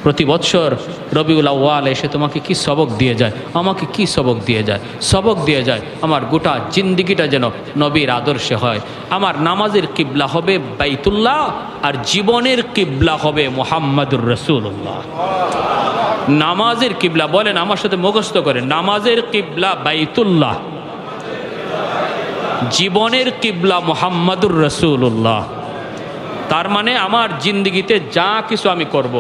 প্রতি বছর রবিউল আউয়াল এসে তোমাকে কি সবক দিয়ে যায়, আমাকে কি সবক দিয়ে যায়? সবক দিয়ে যায় আমার গোটা জিন্দিগিটা যেন নবীর আদর্শে হয়। আমার নামাজের কিবলা হবে বাইতুল্লাহ, আর জীবনের কিবলা হবে মুহাম্মাদুর রাসূলুল্লাহ। নামাজের কিবলা বলেন, আমার সাথে মুখস্থ করেন, নামাজের কিবলা বাইতুল্লাহ, জীবনের কিবলা মুহাম্মাদুর রাসূলুল্লাহ। তার মানে আমার জিন্দিগিতে যা কিছু আমি করব,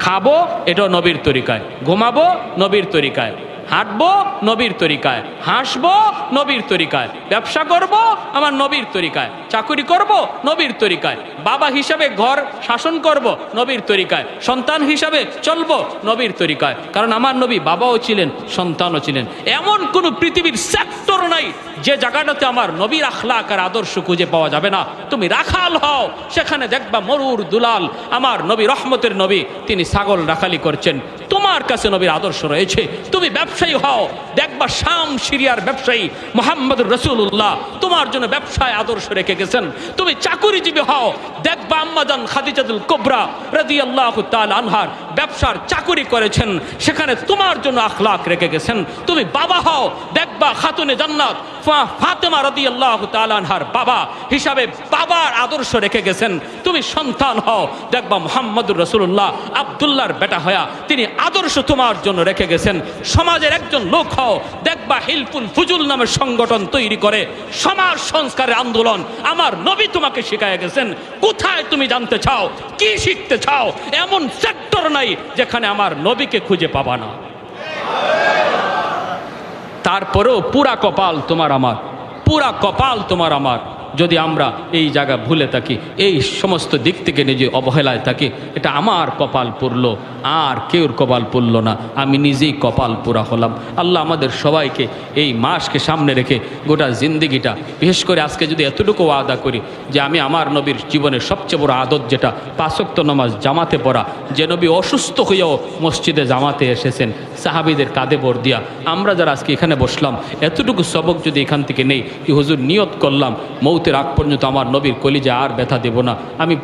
খাবো এটাও নবীর তরিকায়, ঘুমাবো নবীর তরিকায়, হাঁটবো নবীর তরিকায়, হাসবো নবীর তরিকায়, ব্যবসা করব আমার নবীর তরিকায়, চাকুরি করব নবীর তরিকায়, বাবা হিসাবে ঘর শাসন করব নবীর তরিকায়, সন্তান হিসাবে চলবো নবীর তরিকায়। কারণ আমার নবী বাবাও ছিলেন, সন্তানও ছিলেন। এমন কোনো পৃথিবীর সেক্টর নাই যে জায়গাটাতে আমার নবীর আখলাক আর আদর্শ খুঁজে পাওয়া যাবে না। তুমি রাখাল হও, সেখানে দেখবা মরুর দুলাল আমার নবী, রহমতের নবী, তিনি ছাগল রাখালি করছেন, তোমার কাছে নবীর আদর্শ রয়েছে। তুমি ব্যবসায়ী হও, দেখবা শাম সিরিয়ার ব্যবসায়ী মুহাম্মদুর রাসূলুল্লাহ তোমার জন্য ব্যবসায় আদর্শ রেখে গেছেন। তুমি চাকুরিজীবী হও, দেখবা আম্মাজান খাদিজাতুল কুবরা রাদিয়াল্লাহু তাআলা আনহার ব্যবসার চাকুরি করেছেন, সেখানে তোমার জন্য আখলাক রেখে গেছেন। তুমি বাবা হও, দেখবা খাতুনে জান্নাত ফাতেমা রাদিয়াল্লাহু তাআলা আনহার বাবা হিসাবে বাবার আদর্শ রেখে গেছেন। তুমি সন্তান হও, দেখবা মুহাম্মদুর রাসূলুল্লাহ আব্দুল্লাহর বেটা হয়া তিনি আদর্শ তোমার জন্য রেখে গেছেন। সমাজের একজন লোক হও, দেখবা হিলফুল ফুজুল নামের সংগঠন তৈরি করে সমাজ সংস্কারের আন্দোলন আমার নবী তোমাকে শিখায় গেছেন। কোথায় তুমি জানতে চাও, কি শিখতে চাও? এমন সেক্টর নাই যেখানে আমার নবীকে খুঁজে পাবা না। তারপরেও পুরা কপাল তোমার আমার, পুরা কপাল তোমার আমার। যদি আমরা এই জায়গা ভুলে থাকি, এই সমস্ত দিক থেকে নিজে অবহেলায় থাকি, এটা আমার কপাল পুরল, আর কেউর কপাল পুরল না, আমি নিজেই কপাল পুরা হলাম। আল্লাহ আমাদের সবাইকে এই মাসকে সামনে রেখে গোটা জিন্দিগিটা, বিশেষ করে আজকে যদি এতটুকু ওয়াদা করি যে আমি আমার নবীর জীবনের সবচেয়ে বড় আদত যেটা 5 ওয়াক্ত নামাজ জামাতে পড়া, যে নবী অসুস্থ হয়েও মসজিদে জামাতে এসেছেন সাহাবীদের কাঁধে ভর দিয়া, আমরা যারা আজকে এখানে বসলাম এতটুকু সবক যদি এখান থেকে নেই কি হুজুর নিয়ত করলাম মৌতের আগ পর্যন্ত আমার নবীর কলিজা আর ব্যথা দেব না, আমি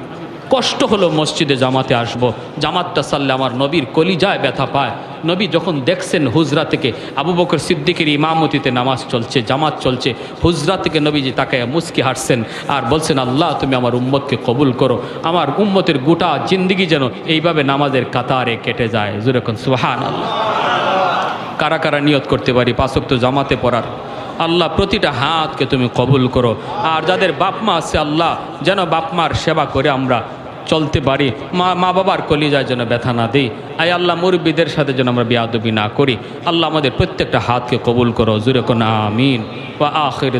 কষ্ট হলো মসজিদে জামাতে আসব, জামাতটা সাল্লে আমার নবীর কলিজায় ব্যথা পায়। নবী যখন দেখছেন হুজরা থেকে আবু বকর সিদ্দিকের ইমামতিতে নামাজ চলছে, জামাত চলছে, হুজরা থেকে নবীজি তাকায় মুস্কি হাসছেন আর বলছেন আল্লাহ তুমি আমার উম্মতকে কবুল করো, আমার উম্মতের গোটা জিন্দিগি যেন এইভাবে নামাজের কাতারে কেটে যায়। যেরকম সুবহানাল্লাহ। কারা কারা নিয়ত করতে পারি 5 ওয়াক্ত জামাতে পড়ার? আল্লাহ প্রতিটা হাতকে তুমি কবুল করো। আর যাদের বাপমা আছে আল্লাহ যেন বাপমার সেবা করে আমরা চলতে পারি, মা বাবার কলিজায় যেন ব্যথা না দিই। আয় আল্লাহ মুরব্বীদের সাথে যেন আমরা বেয়াদবি না করি। আল্লাহ আমাদের প্রত্যেকটা হাতকে কবুল করো। জোরে কোন আমিন। ওয়া আখির